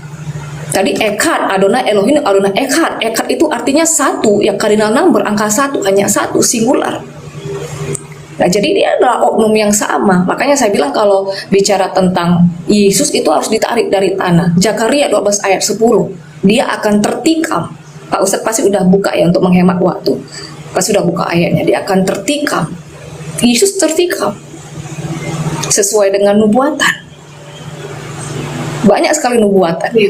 Tadi Echad, Adonai Elohim, Adonai Echad. Echad itu artinya satu, ya cardinal number, angka satu, hanya satu, singular. Nah, jadi dia adalah oknum yang sama. Makanya saya bilang kalau bicara tentang Yesus itu harus ditarik dari tanah. Zakaria 12 ayat 10, dia akan tertikam. Pak Ustadz pasti udah buka ya untuk menghemat waktu. Pasti udah buka ayatnya, dia akan tertikam. Yesus tertikam sesuai dengan nubuatan. Banyak sekali nubuatan ya.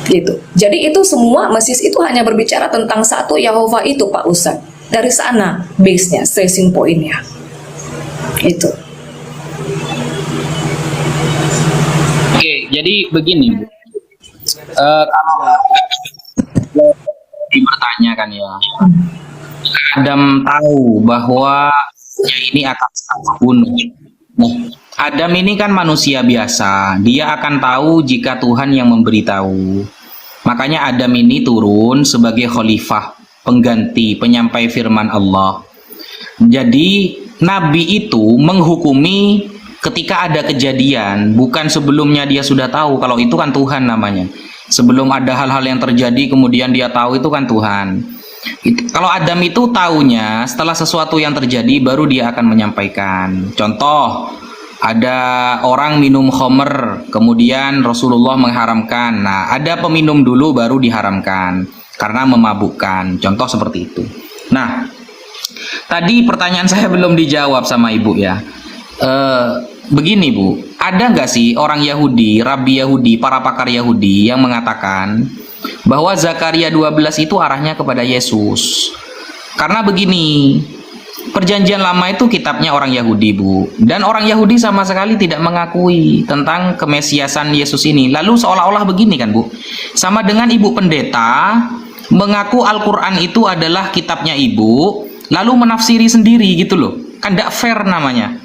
Gitu. Jadi itu semua Mesias itu hanya berbicara tentang satu Yahovah itu Pak Ustadz. Dari sana base-nya, stressing point-nya. Itu. Oke, jadi begini Bu. Kalau dipertanyakan ya, Adam tahu bahwa ini akan bunuh. Nah, Adam ini kan manusia biasa, dia akan tahu jika Tuhan yang memberitahu. Makanya Adam ini turun sebagai khalifah, pengganti, penyampai firman Allah. Jadi Nabi itu menghukumi ketika ada kejadian, bukan sebelumnya dia sudah tahu. Kalau itu kan Tuhan namanya. Sebelum ada hal-hal yang terjadi kemudian dia tahu, itu kan Tuhan. Kalau Adam itu taunya setelah sesuatu yang terjadi baru dia akan menyampaikan. Contoh, ada orang minum khamr, kemudian Rasulullah mengharamkan. Nah, ada peminum dulu baru diharamkan karena memabukkan. Contoh seperti itu. Nah, tadi pertanyaan saya belum dijawab sama Ibu ya. Begini Bu, ada nggak sih orang Yahudi, Rabi Yahudi, para pakar Yahudi yang mengatakan bahwa Zakaria 12 itu arahnya kepada Yesus? Karena begini, Perjanjian Lama itu kitabnya orang Yahudi Bu, dan orang Yahudi sama sekali tidak mengakui tentang kemesiasan Yesus ini. Lalu seolah-olah begini kan Bu, sama dengan Ibu pendeta mengaku Al-Quran itu adalah kitabnya Ibu, lalu menafsiri sendiri gitu loh. Kan tidak fair namanya.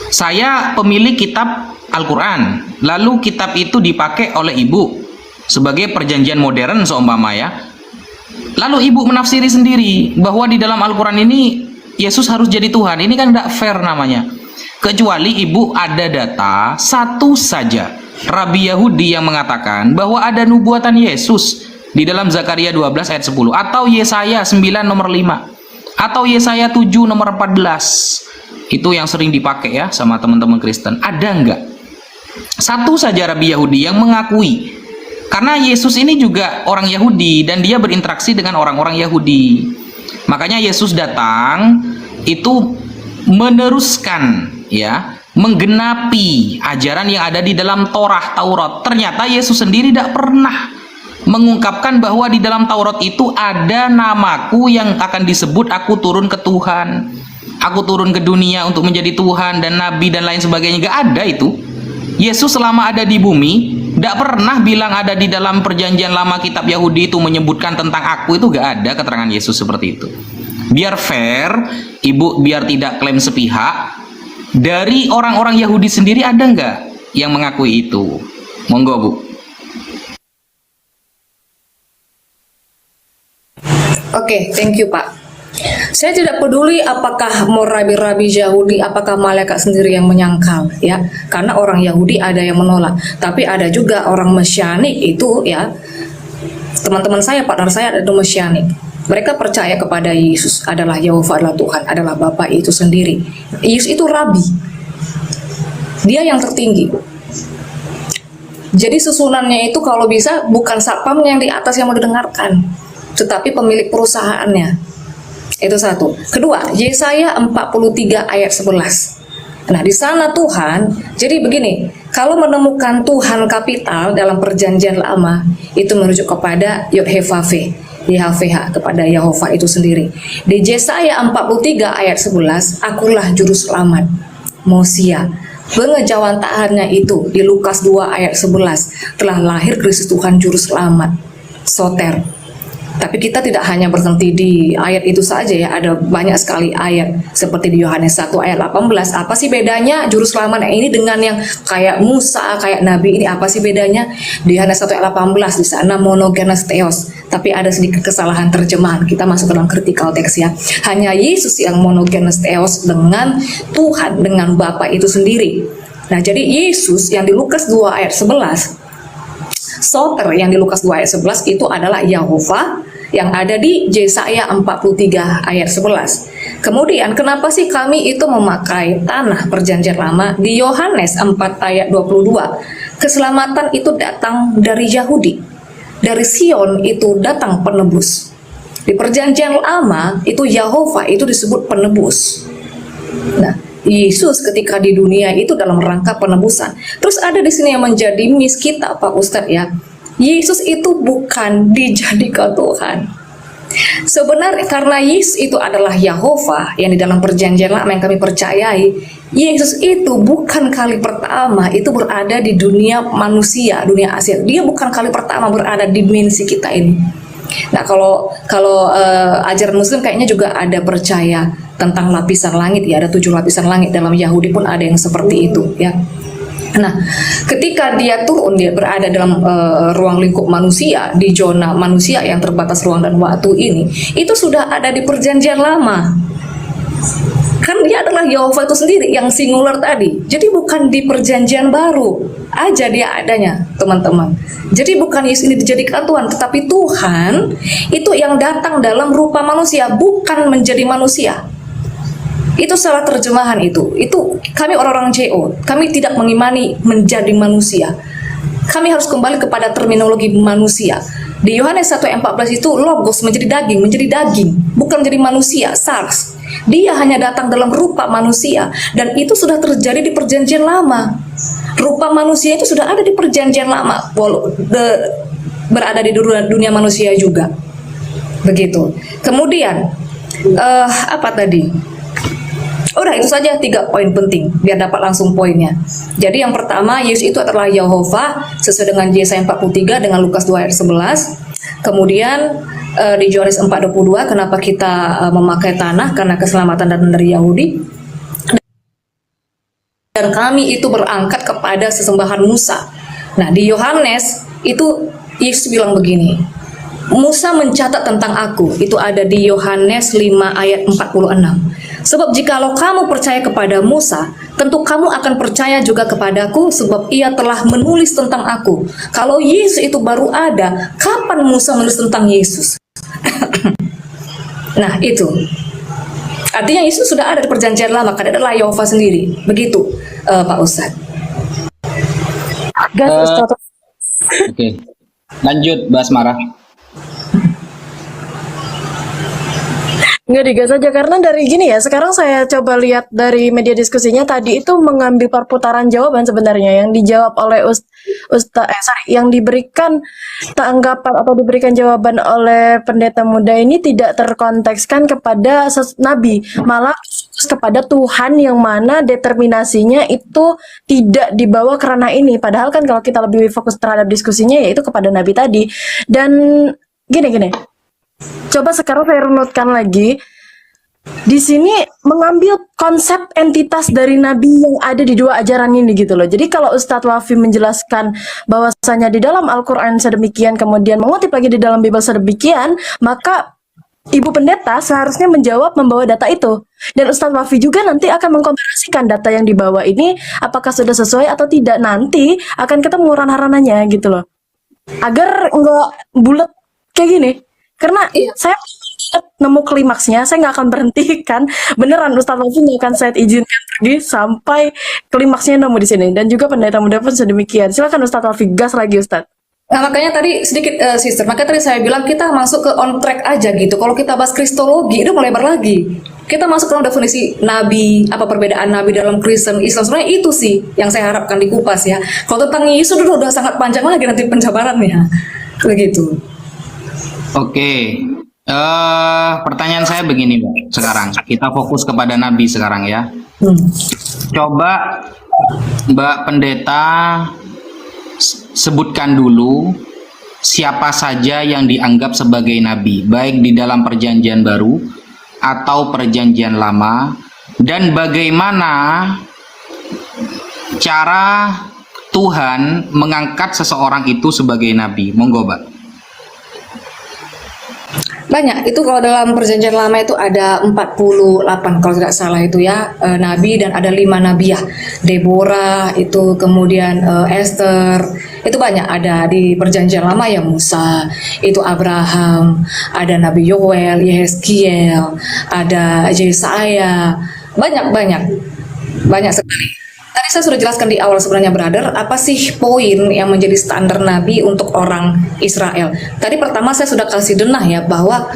Saya pemilik kitab Al-Quran, lalu kitab itu dipakai oleh Ibu sebagai perjanjian modern seumpama ya. Lalu Ibu menafsiri sendiri bahwa di dalam Al-Quran ini Yesus harus jadi Tuhan. Ini kan tidak fair namanya. Kecuali Ibu ada data satu saja Rabi Yahudi yang mengatakan bahwa ada nubuatan Yesus di dalam Zakaria 12 ayat 10, atau Yesaya 9 nomor 5, atau Yesaya 7 nomor 14. Itu yang sering dipakai ya sama teman-teman Kristen. Ada enggak? Satu saja Rabi Yahudi yang mengakui. Karena Yesus ini juga orang Yahudi dan dia berinteraksi dengan orang-orang Yahudi. Makanya Yesus datang itu meneruskan ya, menggenapi ajaran yang ada di dalam Taurat. Ternyata Yesus sendiri tidak pernah mengungkapkan bahwa di dalam Taurat itu ada namaku yang akan disebut aku turun ke Tuhan. Aku turun ke dunia untuk menjadi Tuhan dan Nabi dan lain sebagainya. Gak ada itu. Yesus selama ada di bumi tidak pernah bilang ada di dalam Perjanjian Lama kitab Yahudi itu menyebutkan tentang aku. Itu gak ada keterangan Yesus seperti itu. Biar fair, Ibu biar tidak klaim sepihak, dari orang-orang Yahudi sendiri ada nggak yang mengakui itu? Monggo Bu. Oke, thank you Pak. Saya tidak peduli apakah mau rabi-rabi Yahudi, apakah malaikat sendiri yang menyangkal, ya. Karena orang Yahudi ada yang menolak, tapi ada juga orang Mesyanik itu, ya. Teman-teman saya, partner saya ada Mesyanik. Mereka percaya kepada Yesus adalah Yehova, adalah Tuhan, adalah Bapa itu sendiri. Yesus itu rabi. Dia yang tertinggi. Jadi susunannya itu kalau bisa bukan satpamnya yang di atas yang mau didengarkan, tetapi pemilik perusahaannya. Itu satu. Kedua, Yesaya 43 ayat 11. Nah, di sana Tuhan, jadi begini, kalau menemukan Tuhan kapital dalam perjanjian lama, itu merujuk kepada Yod-Heh-Vav-Veh, YHVH, kepada Yehova itu sendiri. Di Yesaya 43 ayat 11, akulah juru selamat, Mosia. Pengejawantaannya itu di Lukas 2 ayat 11, telah lahir Kristus Tuhan juru selamat, Soter. Tapi kita tidak hanya berhenti di ayat itu saja ya, ada banyak sekali ayat seperti di Yohanes 1 ayat 18. Apa sih bedanya juru selamat ini dengan yang kayak Musa, kayak Nabi ini, apa sih bedanya? Di Yohanes 1 ayat 18 di sana monogenes theos, tapi ada sedikit kesalahan terjemahan. Kita masuk dalam critical text ya. Hanya Yesus yang monogenes theos dengan Tuhan, dengan Bapa itu sendiri. Nah, jadi Yesus yang di Lukas 2 ayat 11, Soter yang di Lukas 2 ayat 11 itu adalah Yehova yang ada di Yesaya 43 ayat 11. Kemudian kenapa sih kami itu memakai tanah perjanjian lama? Di Yohanes 4 ayat 22, keselamatan itu datang dari Yahudi. Dari Sion itu datang penebus. Di perjanjian lama itu Yehova itu disebut penebus. Nah, Yesus ketika di dunia itu dalam rangka penebusan. Terus ada di sini yang menjadi miss kita, Pak Ustadz ya. Yesus itu bukan dijadikan Tuhan. Sebenarnya karena Yesus itu adalah Yehova yang di dalam perjanjian lama yang kami percayai, Yesus itu bukan kali pertama itu berada di dunia manusia, dunia asli. Dia bukan kali pertama berada di dimensi kita ini. Nah, kalau ajaran Muslim kayaknya juga ada percaya tentang lapisan langit ya, ada 7 lapisan langit. Dalam Yahudi pun ada yang seperti itu ya. Nah, ketika dia turun, dia berada dalam ruang lingkup manusia, di zona manusia yang terbatas ruang dan waktu ini, itu sudah ada di perjanjian lama. Kan dia adalah Yehova itu sendiri yang singular tadi. Jadi bukan di perjanjian baru aja dia adanya, teman-teman. Jadi bukan Yesus ini dijadikan Tuhan, tetapi Tuhan itu yang datang dalam rupa manusia, bukan menjadi manusia. Itu salah terjemahan itu. Itu kami orang-orang JO, kami tidak mengimani menjadi manusia. Kami harus kembali kepada terminologi manusia. Di Yohanes 1 ayat 14 itu logos menjadi daging, bukan menjadi manusia, SARS. Dia hanya datang dalam rupa manusia, dan itu sudah terjadi di perjanjian lama. Rupa manusia itu sudah ada di perjanjian lama, berada di dunia manusia juga. Begitu. Kemudian apa tadi? Udah itu saja 3 poin penting biar dapat langsung poinnya. Jadi yang pertama, Yesus itu adalah Yehova sesuai dengan Yesaya 43 dengan Lukas 2 ayat 11. Kemudian di Yohanes 4:22 kenapa kita memakai tanah? Karena keselamatan datang dari Yahudi. Dan kami itu berangkat kepada sesembahan Musa. Nah, di Yohanes itu Yesus bilang begini, Musa mencatat tentang aku, itu ada di Yohanes 5 ayat 46. Sebab jikalau kamu percaya kepada Musa, tentu kamu akan percaya juga kepadaku, sebab ia telah menulis tentang aku. Kalau Yesus itu baru ada, kapan Musa menulis tentang Yesus? Nah, itu. Artinya Yesus sudah ada di perjanjian lama, karena adalah Yehova sendiri. Begitu, Pak Ustadz. Oke. Lanjut, Basmara. Nggak digas aja karena dari gini ya, sekarang saya coba lihat dari media diskusinya tadi itu mengambil perputaran jawaban sebenarnya yang dijawab oleh yang diberikan tanggapan atau diberikan jawaban oleh pendeta muda ini tidak terkontekskan kepada nabi, malah kepada Tuhan yang mana determinasinya itu tidak dibawa ke ranah ini. Padahal kan kalau kita lebih fokus terhadap diskusinya yaitu kepada nabi tadi. Dan gini. Coba sekarang saya runutkan lagi. Di sini mengambil konsep entitas dari nabi yang ada di 2 ajaran ini gitu loh. Jadi kalau Ustadz Wafi menjelaskan bahwasanya di dalam Al-Quran sedemikian, kemudian mengutip lagi di dalam Bible sedemikian, maka Ibu Pendeta seharusnya menjawab membawa data itu. Dan Ustadz Wafi juga nanti akan mengkomparasikan data yang dibawa ini apakah sudah sesuai atau tidak. Nanti akan ketemu ranah-ranahnya gitu loh. Agar nggak bulat kayak gini. Karena saya nemu klimaksnya, saya nggak akan berhentikan. Beneran Ustadz Wafi nggak akan saya izinkan pergi sampai klimaksnya nemu di sini. Dan juga pendeta muda pun sedemikian. Silakan Ustadz Wafi, gas lagi Ustadz. Nah, makanya tadi sedikit sister, makanya tadi saya bilang kita masuk ke on track aja gitu. Kalau kita bahas kristologi itu melebar lagi. Kita masuk ke dalam definisi nabi, apa perbedaan nabi dalam Kristen, Islam. Sebenarnya itu sih yang saya harapkan dikupas ya. Kalau tentang Yesus udah sangat panjang lagi nanti penjabarannya. Begitu. Oke. Pertanyaan saya begini, Mbak. Sekarang kita fokus kepada nabi sekarang ya. Coba Mbak Pendeta sebutkan dulu siapa saja yang dianggap sebagai nabi, baik di dalam perjanjian baru atau perjanjian lama, dan bagaimana cara Tuhan mengangkat seseorang itu sebagai nabi. Monggo, Mbak. Banyak, itu kalau dalam perjanjian lama itu ada 48 kalau tidak salah itu ya, nabi, dan ada 5 nabiah. Deborah itu, kemudian Esther, itu banyak ada di perjanjian lama ya. Musa, itu Abraham, ada Nabi Yoel, Yehezkiel, ada Yesaya, banyak sekali. Tadi saya sudah jelaskan di awal sebenarnya brother, apa sih poin yang menjadi standar nabi untuk orang Israel. Tadi pertama saya sudah kasih denah ya, bahwa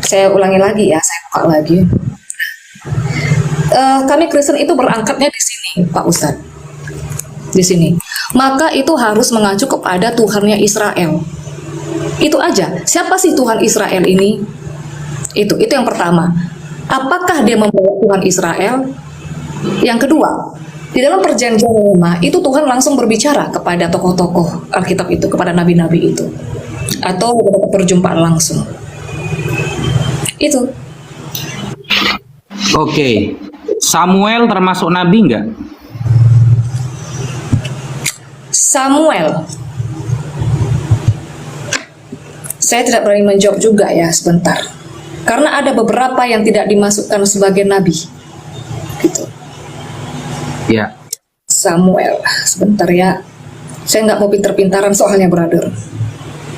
saya ulangi lagi ya, saya buka lagi. Kami Kristen itu berangkatnya di sini, Pak Ustadz. Di sini. Maka itu harus mengacu kepada Tuhannya Israel. Itu aja. Siapa sih Tuhan Israel ini? Itu yang pertama. Apakah dia membawa Tuhan Israel? Yang kedua, di dalam perjanjian lama itu Tuhan langsung berbicara kepada tokoh-tokoh Alkitab itu, kepada nabi-nabi itu, atau perjumpaan langsung. Itu. Oke. Samuel termasuk nabi enggak? Samuel. Saya tidak berani menjawab juga ya, sebentar. Karena ada beberapa yang tidak dimasukkan sebagai nabi. Gitu. Ya. Samuel, sebentar ya. Saya nggak mau pintar-pintaran soalnya, brother.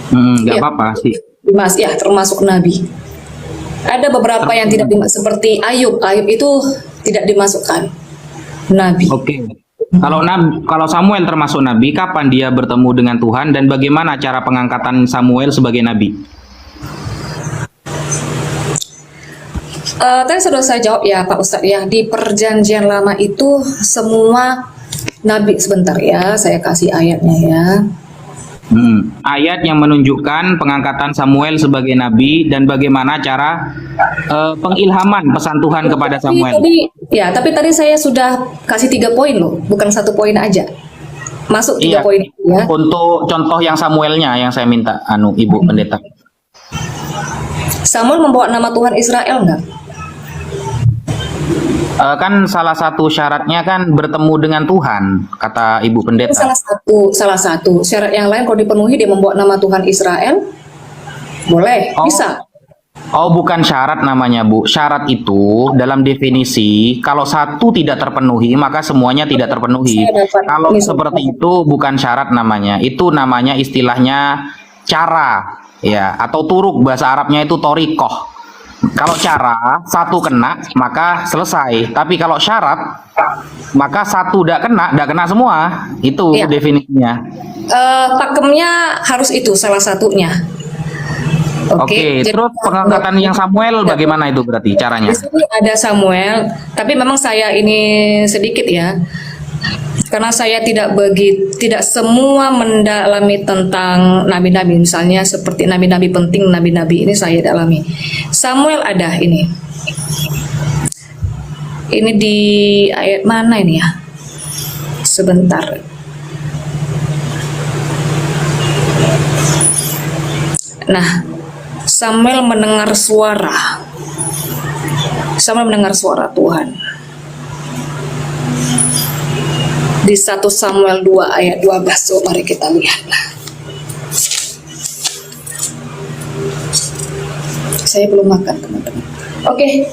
Nggak Ya. apa-apa sih. Mas, ya termasuk nabi. Ada beberapa yang tidak dimasuk, seperti Ayub. Ayub itu tidak dimasukkan nabi. Oke. Kalau Samuel termasuk nabi, kapan dia bertemu dengan Tuhan dan bagaimana cara pengangkatan Samuel sebagai nabi? Tadi sudah saya jawab ya Pak Ustadz ya, di perjanjian lama itu semua nabi. Sebentar ya, saya kasih ayatnya ya. Ayat yang menunjukkan pengangkatan Samuel sebagai nabi dan bagaimana cara pengilhaman pesan Tuhan kepada Samuel. Tapi tadi saya sudah kasih 3 poin loh, bukan 1 poin aja. Masuk 3 poin ya. Untuk contoh yang Samuelnya yang saya minta, Ibu Pendeta. Samuel membawa nama Tuhan Israel enggak? Kan salah satu syaratnya kan bertemu dengan Tuhan, kata Ibu Pendeta. Itu salah satu. Syarat yang lain kalau dipenuhi dia membawa nama Tuhan Israel, boleh, bisa. Oh, bukan syarat namanya, Bu. Syarat itu dalam definisi kalau satu tidak terpenuhi maka semuanya tidak terpenuhi. Kalau seperti itu bukan syarat namanya. Itu namanya istilahnya cara, ya, atau turuk, bahasa Arabnya itu torikoh. Kalau cara satu kena maka selesai, tapi kalau syarat maka satu tidak kena semua. Itu definisinya. Pakemnya harus itu salah satunya. Oke, terus pengangkatan yang Samuel bagaimana itu berarti caranya? Di sini ada Samuel, tapi memang saya ini sedikit ya, karena saya tidak semua mendalami tentang nabi-nabi, misalnya seperti nabi-nabi penting, nabi-nabi ini saya dalami. Samuel ada ini di ayat mana ini ya? Sebentar. Nah, Samuel mendengar suara Tuhan. Di 1 Samuel 2 ayat 12, so mari kita lihat. Saya belum makan, teman-teman. Oke,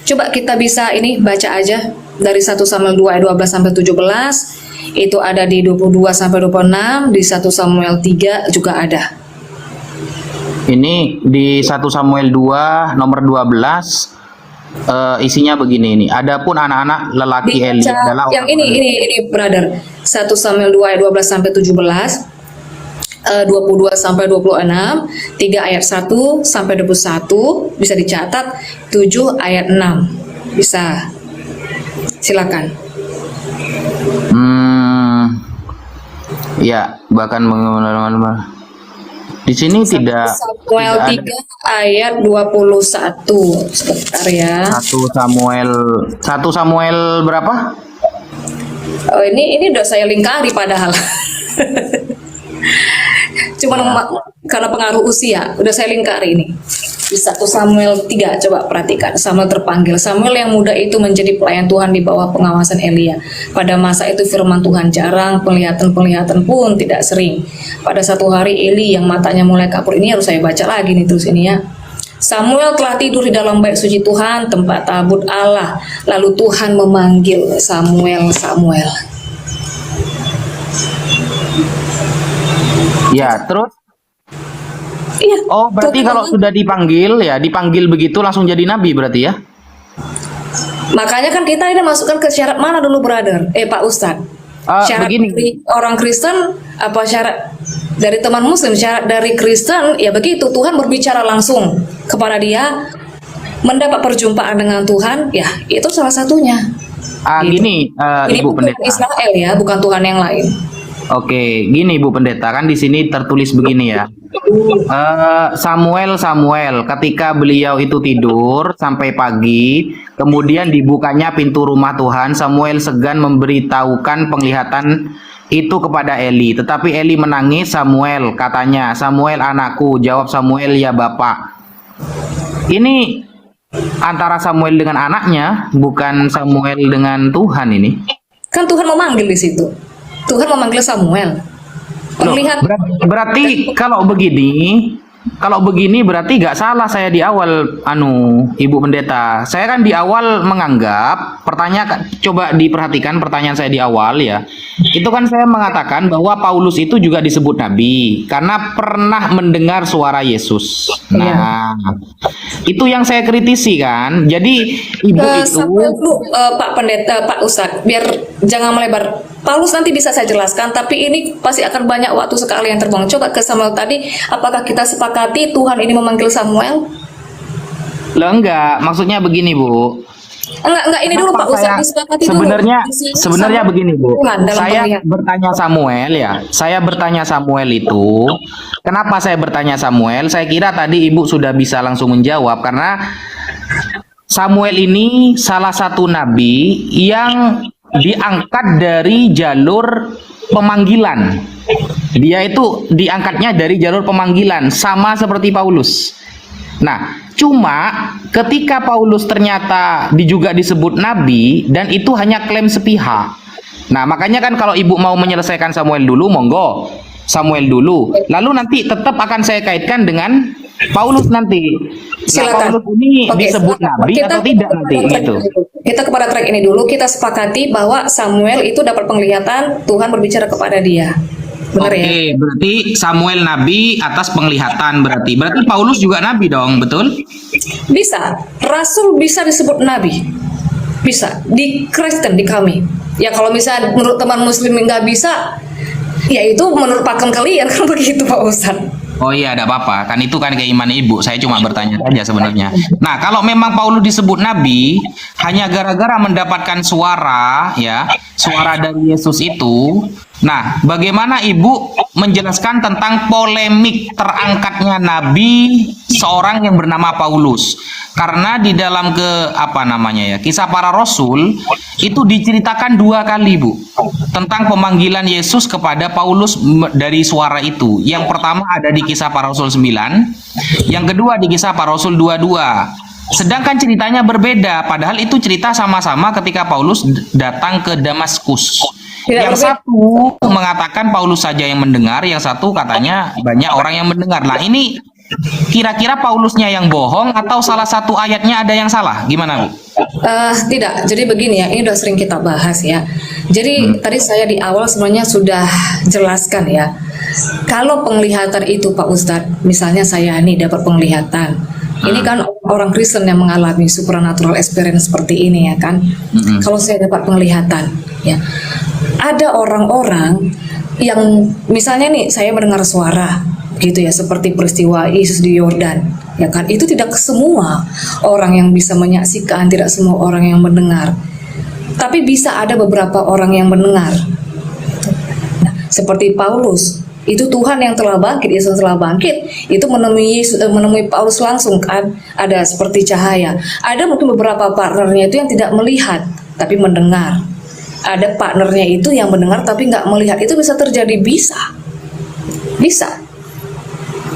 coba kita bisa ini baca aja dari 1 Samuel 2 ayat 12 sampai 17. Itu ada di 22 sampai 26, di 1 Samuel 3 juga ada. Ini di 1 Samuel 2 nomor 12, isinya begini ini. Adapun anak-anak lelaki Eli Dibaca adalah yang ini brother. 1 Samuel 2 ayat 12 sampai 17. 22 sampai 26, 3 ayat 1 sampai 21 bisa dicatat, 7 ayat 6 bisa. Silakan. Ya, bahkan di sini tidak Samuel 3 ayat 21. Sebentar ya. 1 Samuel berapa? Oh, ini udah saya lingkari padahal. Cuman karena pengaruh usia, udah saya lingkari ini. Di 1 Samuel 3, coba perhatikan. Samuel terpanggil. Samuel yang muda itu menjadi pelayan Tuhan di bawah pengawasan Elia. Pada masa itu firman Tuhan jarang, penglihatan-penglihatan pun tidak sering. Pada satu hari Eli yang matanya mulai kapur, ini harus saya baca lagi nih terus ini ya. Samuel telah tidur di dalam bait suci Tuhan, tempat tabut Allah. Lalu Tuhan memanggil Samuel, Samuel. Ya, terus? Iya. Oh, berarti Tuhan kalau sudah dipanggil ya, dipanggil begitu langsung jadi nabi berarti ya? Makanya kan kita ini masukkan ke syarat mana dulu, brother? Pak Ustadz. Syarat Begini. dari orang Kristen apa syarat dari teman Muslim? Syarat dari Kristen ya begitu, Tuhan berbicara langsung kepada dia, mendapat perjumpaan dengan Tuhan, ya itu salah satunya. Gini, Ini Ibu bukan Pendeta. Israel ya, bukan Tuhan yang lain. Oke, gini Bu Pendeta, kan di sini tertulis begini ya. Samuel ketika beliau itu tidur sampai pagi, kemudian dibukanya pintu rumah Tuhan, Samuel segan memberitahukan penglihatan itu kepada Eli. Tetapi Eli menangis, Samuel katanya, Samuel anakku, jawab Samuel ya Bapak. Ini antara Samuel dengan anaknya, bukan Samuel dengan Tuhan ini. Kan Tuhan memanggil di situ. Tuhan memanggil Samuel. Loh, berarti kalau begini berarti nggak salah saya di awal, Ibu Pendeta. Saya kan di awal menganggap, coba diperhatikan pertanyaan saya di awal ya. Itu kan saya mengatakan bahwa Paulus itu juga disebut nabi karena pernah mendengar suara Yesus. Nah, itu yang saya kritisi kan. Jadi Ibu itu Samuel dulu, Pak Pendeta, Pak Ustadz, biar jangan melebar. Paulus nanti bisa saya jelaskan, tapi ini pasti akan banyak waktu sekali yang terbuang. Coba ke Samuel tadi, apakah kita sepakati Tuhan ini memanggil Samuel? Loh, enggak, maksudnya begini Bu. Enggak, ini dulu Pak Ustadz, disepakati dulu. Sebenarnya begini Bu. Tuhan dalam Saya penglihatan. bertanya Samuel ya. Saya bertanya Samuel itu, kenapa saya bertanya Samuel? Saya kira tadi Ibu sudah bisa langsung menjawab karena Samuel ini salah satu nabi yang diangkat dari jalur pemanggilan. Dia itu diangkatnya dari jalur pemanggilan, sama seperti Paulus. Nah, cuma ketika Paulus ternyata juga disebut nabi dan itu hanya klaim sepihak. Nah, makanya kan kalau Ibu mau menyelesaikan Samuel dulu, monggo. Samuel dulu. Lalu nanti tetap akan saya kaitkan dengan Paulus nanti. Silakan. Paulus ini Oke, disebut silakan. nabi atau tidak nanti gitu. Kita kepada track ini dulu, kita sepakati bahwa Samuel itu dapat penglihatan, Tuhan berbicara kepada dia. Benar ya? Oke, berarti Samuel nabi atas penglihatan berarti. Berarti Paulus juga nabi dong, betul? Bisa. Rasul bisa disebut nabi. Bisa. Di Kristen, di kami. Ya kalau misalnya menurut teman muslim nggak bisa, ya itu menurut pakem kalian kan begitu Pak Ustadz. Oh iya, ada apa-apa. Kan itu kan keimanan Ibu. Saya cuma bertanya saja sebenarnya. Nah, kalau memang Paulus disebut nabi hanya gara-gara mendapatkan suara ya, suara dari Yesus itu. Nah, bagaimana Ibu menjelaskan tentang polemik terangkatnya nabi seorang yang bernama Paulus? Karena di dalam Kisah Para Rasul itu diceritakan 2 kali, Bu, tentang pemanggilan Yesus kepada Paulus dari suara itu. Yang pertama ada di Kisah Para Rasul 9, yang kedua di Kisah Para Rasul 22. Sedangkan ceritanya berbeda, padahal itu cerita sama-sama ketika Paulus datang ke Damaskus. Yang satu mengatakan Paulus saja yang mendengar, yang satu katanya banyak orang yang mendengar. Nah, ini kira-kira Paulusnya yang bohong atau salah satu ayatnya ada yang salah? Gimana, Bu? Tidak, jadi begini ya, ini udah sering kita bahas ya. Jadi tadi saya di awal sebenarnya sudah jelaskan ya. Kalau penglihatan itu Pak Ustadz, misalnya saya nih dapat penglihatan. Ini kan orang Kristen yang mengalami supernatural experience seperti ini ya kan. Kalau saya dapat penglihatan ya. Ada orang-orang yang misalnya nih saya mendengar suara gitu ya, seperti peristiwa Yesus di Yordan ya kan, itu tidak semua orang yang bisa menyaksikan, tidak semua orang yang mendengar, tapi bisa ada beberapa orang yang mendengar. Nah, seperti Paulus, itu Tuhan yang telah bangkit, Yesus telah bangkit, itu menemui Paulus langsung kan, ada seperti cahaya. Ada mungkin beberapa partnernya itu yang tidak melihat tapi mendengar, ada partnernya itu yang mendengar tapi nggak melihat. Itu bisa terjadi, bisa.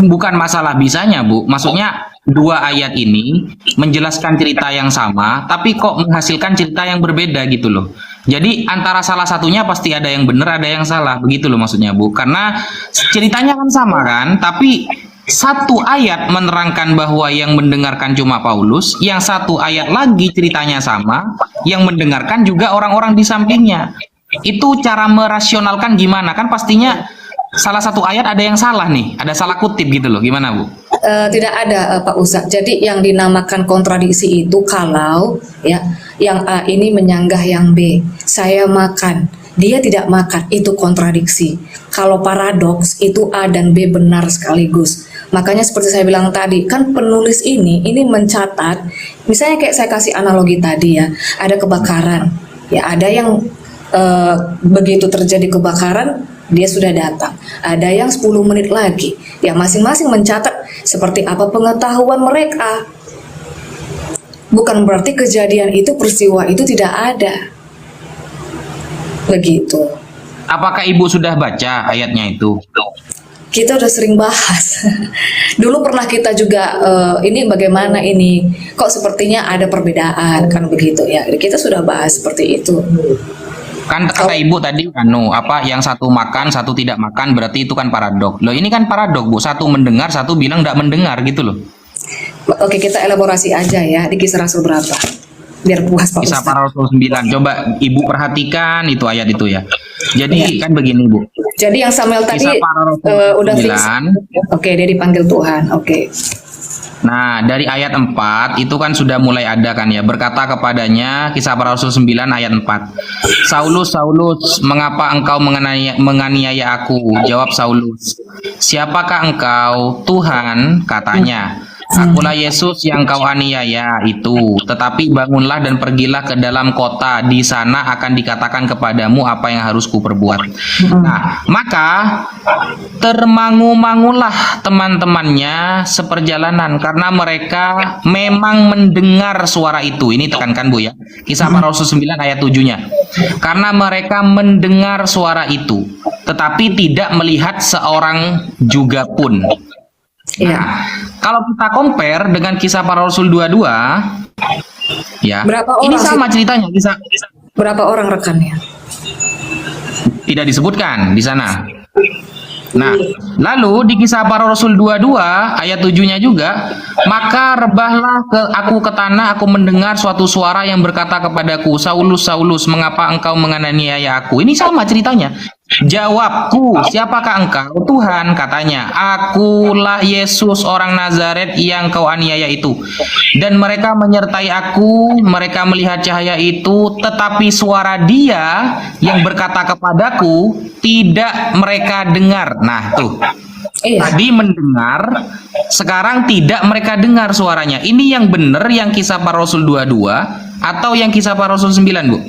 Bukan masalah bisanya, Bu. Maksudnya dua ayat ini menjelaskan cerita yang sama, tapi kok menghasilkan cerita yang berbeda gitu loh. Jadi antara salah satunya pasti ada yang benar, ada yang salah. Begitu loh maksudnya, Bu. Karena ceritanya kan sama kan, tapi satu ayat menerangkan bahwa yang mendengarkan cuma Paulus, yang satu ayat lagi ceritanya sama, yang mendengarkan juga orang-orang di sampingnya. Itu cara merasionalkan gimana? Kan pastinya salah satu ayat ada yang salah nih, ada salah kutip gitu loh. Gimana, Bu? Tidak ada, Pak Ustadz. Jadi yang dinamakan kontradiksi itu kalau ya yang A ini menyanggah yang B, saya makan, dia tidak makan, itu kontradiksi. Kalau paradoks itu A dan B benar sekaligus. Makanya seperti saya bilang tadi, kan penulis ini mencatat, misalnya kayak saya kasih analogi tadi ya, ada kebakaran, ya ada yang begitu terjadi kebakaran dia sudah datang, ada yang 10 menit lagi, ya masing-masing mencatat seperti apa pengetahuan mereka. Bukan berarti kejadian itu, peristiwa itu tidak ada. Begitu. Apakah Ibu sudah baca ayatnya itu? Kita udah sering bahas. Dulu pernah kita juga ini bagaimana ini, kok sepertinya ada perbedaan kan begitu ya. Kita sudah bahas seperti itu. Kan kata Ibu tadi yang satu makan, satu tidak makan, berarti itu kan paradok. Loh ini kan paradok, Bu. Satu mendengar, satu bilang tidak mendengar gitu loh. Oke, kita elaborasi aja ya di Kisah Rasul berapa? Biar puas Pak Kisah Ustadz. Para Rasul 9. Coba Ibu perhatikan itu ayat itu ya. Jadi kan begini, Bu. Jadi yang Samuel tadi Kisah Para Rasul udah 9. fix. Oke, dia dipanggil Tuhan. Oke. Nah, dari ayat 4 itu kan sudah mulai ada kan ya. Berkata kepadanya, Kisah Para Rasul 9 ayat 4. Saulus, Saulus, mengapa engkau menganiaya aku? Jawab Saulus, siapakah engkau? Tuhan, katanya. Akulah Yesus yang kau aniaya itu. Tetapi bangunlah dan pergilah ke dalam kota. Di sana akan dikatakan kepadamu apa yang harus kuperbuat. Nah, maka termangu-mangulah teman-temannya seperjalanan karena mereka memang mendengar suara itu. Ini tekankan, Bu ya. Kisah Para Rasul 9 ayat 7-nya. Karena mereka mendengar suara itu, tetapi tidak melihat seorang juga pun. Nah, kalau kita compare dengan Kisah Para Rasul 22, ya, ini sama ceritanya. Berapa orang rekannya? Tidak disebutkan di sana. Nah, lalu di Kisah Para Rasul 22 ayat 7-nya juga, maka rebahlah aku ke tanah, aku mendengar suatu suara yang berkata kepadaku, Saulus, Saulus, mengapa engkau menganiaya aku? Ini sama ceritanya. Jawabku, siapakah engkau? Tuhan, katanya, akulah Yesus orang Nazaret yang kau aniaya itu. Dan mereka menyertai aku, mereka melihat cahaya itu, tetapi suara dia yang berkata kepadaku tidak mereka dengar. Nah, tuh. Tadi mendengar, sekarang tidak mereka dengar suaranya. Ini yang benar yang Kisah Para Rasul 22 atau yang Kisah Para Rasul 9, Bu?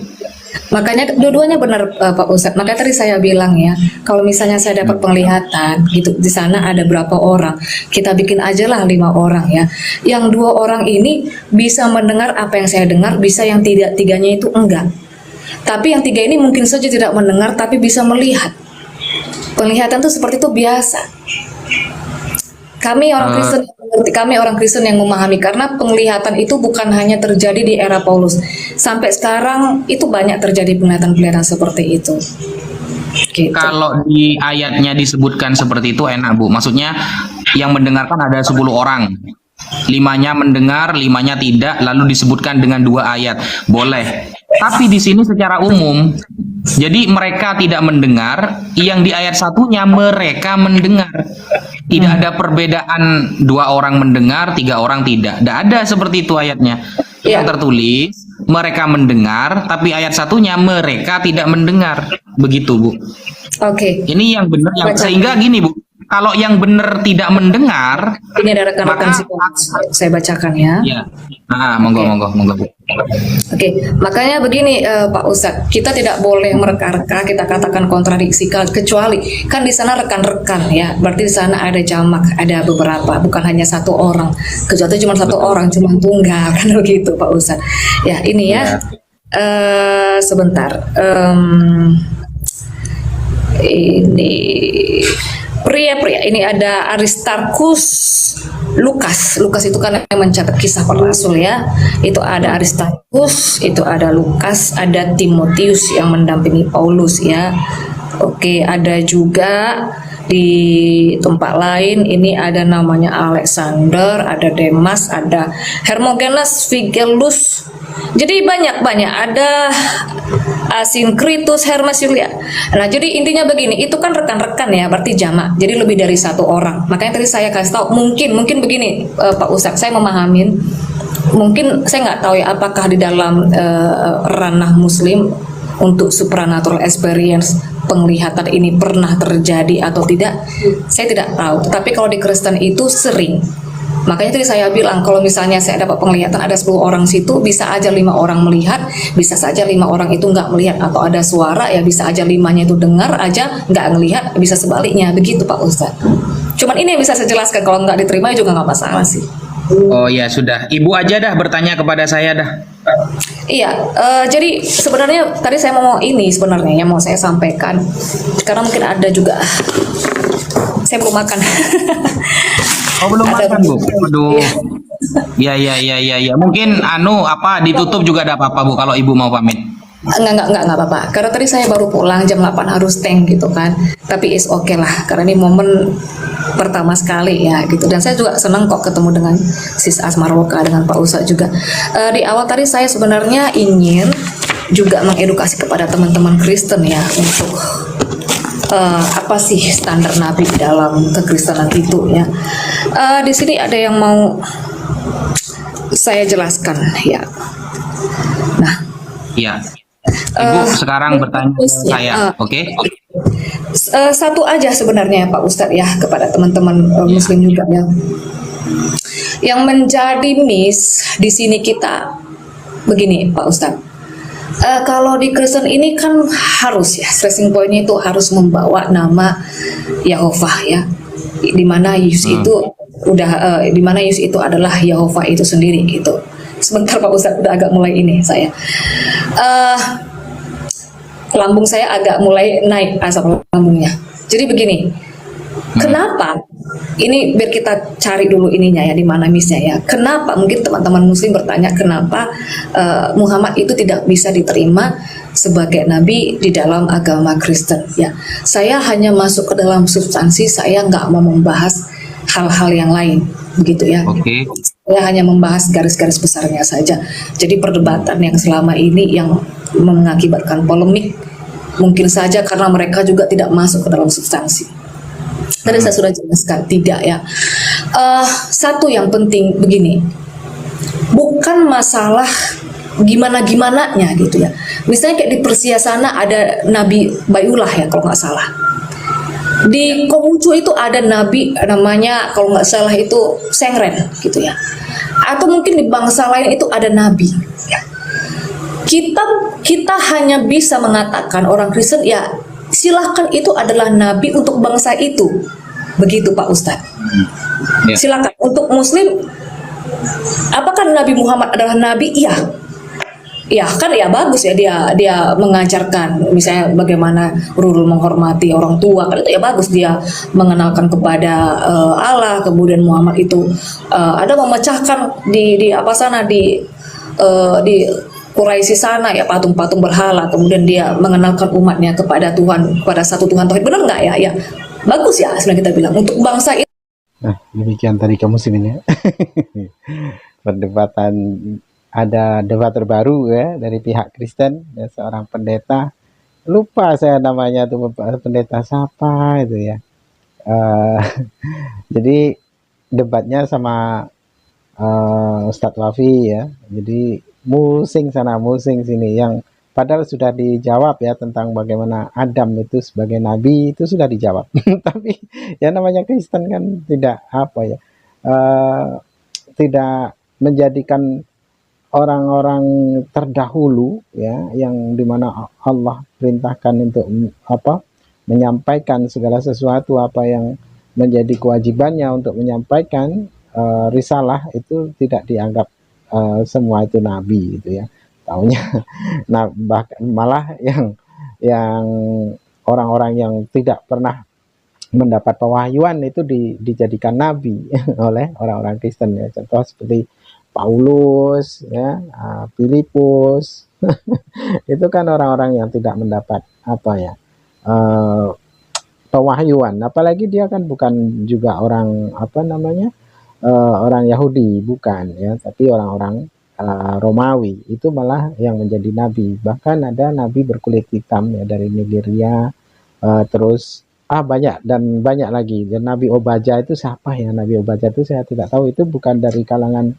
Makanya dua-duanya benar Pak Ustadz. Makanya tadi saya bilang ya, kalau misalnya saya dapat penglihatan gitu, di sana ada berapa orang, kita bikin aja lah 5 orang ya. Yang 2 orang ini bisa mendengar apa yang saya dengar, bisa yang tiganya itu enggak. Tapi yang 3 ini mungkin saja tidak mendengar, tapi bisa melihat. Penglihatan itu seperti itu biasa. Kami orang Kristen yang memahami, karena penglihatan itu bukan hanya terjadi di era Paulus. Sampai sekarang itu banyak terjadi penglihatan-penglihatan seperti itu. Gitu. Kalau di ayatnya disebutkan seperti itu enak, Bu. Maksudnya yang mendengarkan ada 10 orang. 5-nya mendengar, 5-nya tidak, lalu disebutkan dengan 2 ayat. Boleh. Tapi di sini secara umum, jadi mereka tidak mendengar, yang di ayat 1-nya mereka mendengar. Tidak ada perbedaan 2 orang mendengar, 3 orang tidak. Tidak ada seperti itu ayatnya. Yang tertulis mereka mendengar, tapi ayat 1-nya mereka tidak mendengar. Begitu, Bu. Oke. Ini yang benar, yang sehingga gini, Bu. Kalau yang benar tidak mendengar, Ini ada rekan-rekan saya bacakan ya. ya. Monggo, Bu. Oke, makanya begini Pak Ustadz, kita tidak boleh mereka-reka, kita katakan kontradiksi, kecuali kan di sana rekan-rekan ya, berarti di sana ada jamak, ada beberapa, bukan hanya 1 orang. Kecuali cuma 1 orang, cuma tunggal kan begitu Pak Ustadz. Ya ini ya, sebentar. Ini pria ini ada Aristarkus Lukas itu kan yang mencatat kisah para rasul ya, itu ada Aristarkus, itu ada Lukas, ada Timotius yang mendampingi Paulus ya. Oke, ada juga di tempat lain ini ada namanya Alexander, ada Demas, ada Hermogenes, Figelus. Jadi banyak ada Asinkritus, Hermes, Yulia. Nah, jadi intinya begini, itu kan rekan-rekan ya, berarti jamak. Jadi lebih dari 1 orang. Makanya tadi saya kasih tahu, mungkin begini Pak Ustadz, saya memahamin. Mungkin saya nggak tahu ya apakah di dalam ranah Muslim untuk supernatural experience penglihatan ini pernah terjadi atau tidak, saya tidak tahu. Tapi kalau di Kristen itu sering. Makanya tadi saya bilang kalau misalnya saya dapat penglihatan ada 10 orang situ, bisa aja 5 orang melihat, bisa saja 5 orang itu nggak melihat, atau ada suara ya bisa aja 5-nya itu dengar aja nggak ngelihat, bisa sebaliknya begitu Pak Ustadz. Cuman ini yang bisa saya jelaskan, kalau nggak diterima juga nggak masalah sih. Oh ya sudah, Ibu aja dah bertanya kepada saya dah. Iya, jadi sebenarnya tadi saya mau ini sebenarnya yang mau saya sampaikan, karena mungkin ada juga saya belum makan. Oh belum makan Bu? Aduh. Ya. Mungkin ditutup juga ada apa-apa Bu kalau Ibu mau pamit. Enggak apa-apa. Karena tadi saya baru pulang jam 8 harus tank gitu kan. Tapi is okay lah, karena ini momen pertama sekali ya gitu. Dan saya juga senang kok ketemu dengan Sis Asmaroka, dengan Pak Ustadz juga. Di awal tadi saya sebenarnya ingin juga mengedukasi kepada teman-teman Kristen ya untuk apa sih standar Nabi dalam kekristenan itu ya. Di sini ada yang mau saya jelaskan ya. Nah, ya. Ibu sekarang bertanya ke saya, oke? Satu aja sebenarnya Pak Ustadz ya kepada teman-teman Muslim juga ya. Yang menjadi miss di sini kita begini Pak Ustadz. Kalau di Kristen ini kan harus ya, stressing pointnya itu harus membawa nama Yehovah ya, dimana Yesus itu udah dimana Yesus itu adalah Yehovah itu sendiri gitu. Sebentar Pak Ustadz, udah agak mulai ini saya lambung saya agak mulai naik asam lambungnya. Jadi begini, kenapa? Ini biar kita cari dulu ininya ya, di mana missnya ya. Kenapa? Mungkin teman-teman Muslim bertanya kenapa Muhammad itu tidak bisa diterima sebagai nabi di dalam agama Kristen. Ya, saya hanya masuk ke dalam substansi, saya nggak mau membahas hal-hal yang lain, begitu ya. Oke. Saya hanya membahas garis-garis besarnya saja. Jadi perdebatan yang selama ini yang mengakibatkan polemik mungkin saja karena mereka juga tidak masuk ke dalam substansi. Tadi saya sudah jelaskan, tidak ya. Satu yang penting begini, bukan masalah gimana-gimananya gitu ya. Misalnya kayak di Persia sana ada Nabi Bayullah ya kalau nggak salah. Di Konghucu itu ada Nabi namanya kalau nggak salah itu Sengren gitu ya. Atau mungkin di bangsa lain itu ada Nabi. Ya. Kita hanya bisa mengatakan orang Kristen ya silahkan itu adalah nabi untuk bangsa itu, begitu Pak Ustadz. Ya. Silakan. Untuk Muslim, apakah Nabi Muhammad adalah nabi? Iya, ya kan ya bagus ya dia mengajarkan misalnya bagaimana rule menghormati orang tua, kan itu ya bagus, dia mengenalkan kepada Allah. Kemudian Muhammad itu ada memecahkan di apa sana di Quraisy sana ya patung-patung berhala, kemudian dia mengenalkan umatnya kepada Tuhan, kepada satu Tuhan tauhid. Benar nggak ya? Ya bagus ya sebenarnya kita bilang untuk bangsa itu. Nah, demikian tadi kamu muslimin ya. Perdebatan, ada debat terbaru ya dari pihak Kristen ya, seorang pendeta, lupa saya namanya tuh, pendeta siapa itu ya. Eh, jadi debatnya sama Ustadz Wafi ya. Jadi musing sana musing sini, yang padahal sudah dijawab ya tentang bagaimana Adam itu sebagai nabi, itu sudah dijawab. Tapi ya namanya Kristen kan tidak apa ya, eh, tidak menjadikan orang-orang terdahulu ya, yang dimana Allah perintahkan untuk apa, menyampaikan segala sesuatu apa yang menjadi kewajibannya untuk menyampaikan risalah, itu tidak dianggap semua itu nabi gitu ya, taunya. Nah, bahkan malah yang orang-orang yang tidak pernah mendapat pewahyuan itu dijadikan nabi oleh orang-orang Kristen ya. Contoh seperti Paulus ya, Filipus. Itu kan orang-orang yang tidak mendapat apa ya, pewahyuan, apalagi dia kan bukan juga orang apa namanya, orang Yahudi, bukan ya, tapi orang-orang Romawi, itu malah yang menjadi nabi. Bahkan ada nabi berkulit hitam ya dari Nigeria, terus banyak dan banyak lagi. Dan Nabi Obadja itu siapa ya? Nabi Obadja itu saya tidak tahu, itu bukan dari kalangan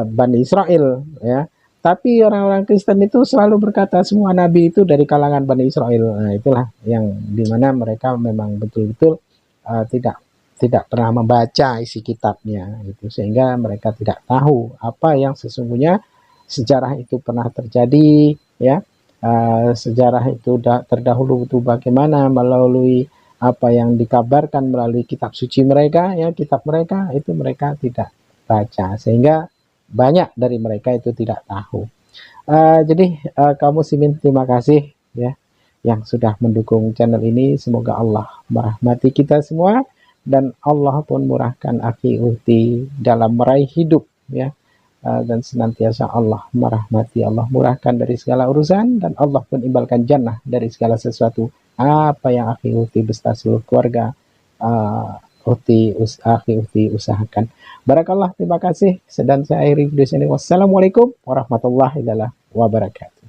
Bani Israel ya. Tapi orang-orang Kristen itu selalu berkata semua nabi itu dari kalangan Bani Israel. Nah, itulah yang dimana mereka memang betul-betul tidak pernah membaca isi kitabnya itu, sehingga mereka tidak tahu apa yang sesungguhnya sejarah itu pernah terjadi ya. Sejarah itu terdahulu itu bagaimana melalui apa yang dikabarkan melalui kitab suci mereka ya, kitab mereka itu mereka tidak baca, sehingga banyak dari mereka itu tidak tahu. Jadi kaum muslimin, terima kasih ya yang sudah mendukung channel ini. Semoga Allah merahmati kita semua, dan Allah pun murahkan akhi uhti dalam meraih hidup ya. Dan senantiasa Allah merahmati, Allah murahkan dari segala urusan, dan Allah pun imbalkan jannah dari segala sesuatu apa yang akhi uhti beserta seluruh keluarga akhi uhti usahakan. Barakallah, terima kasih. Sedang saya akhiri video ini. Wassalamualaikum warahmatullahi wabarakatuh.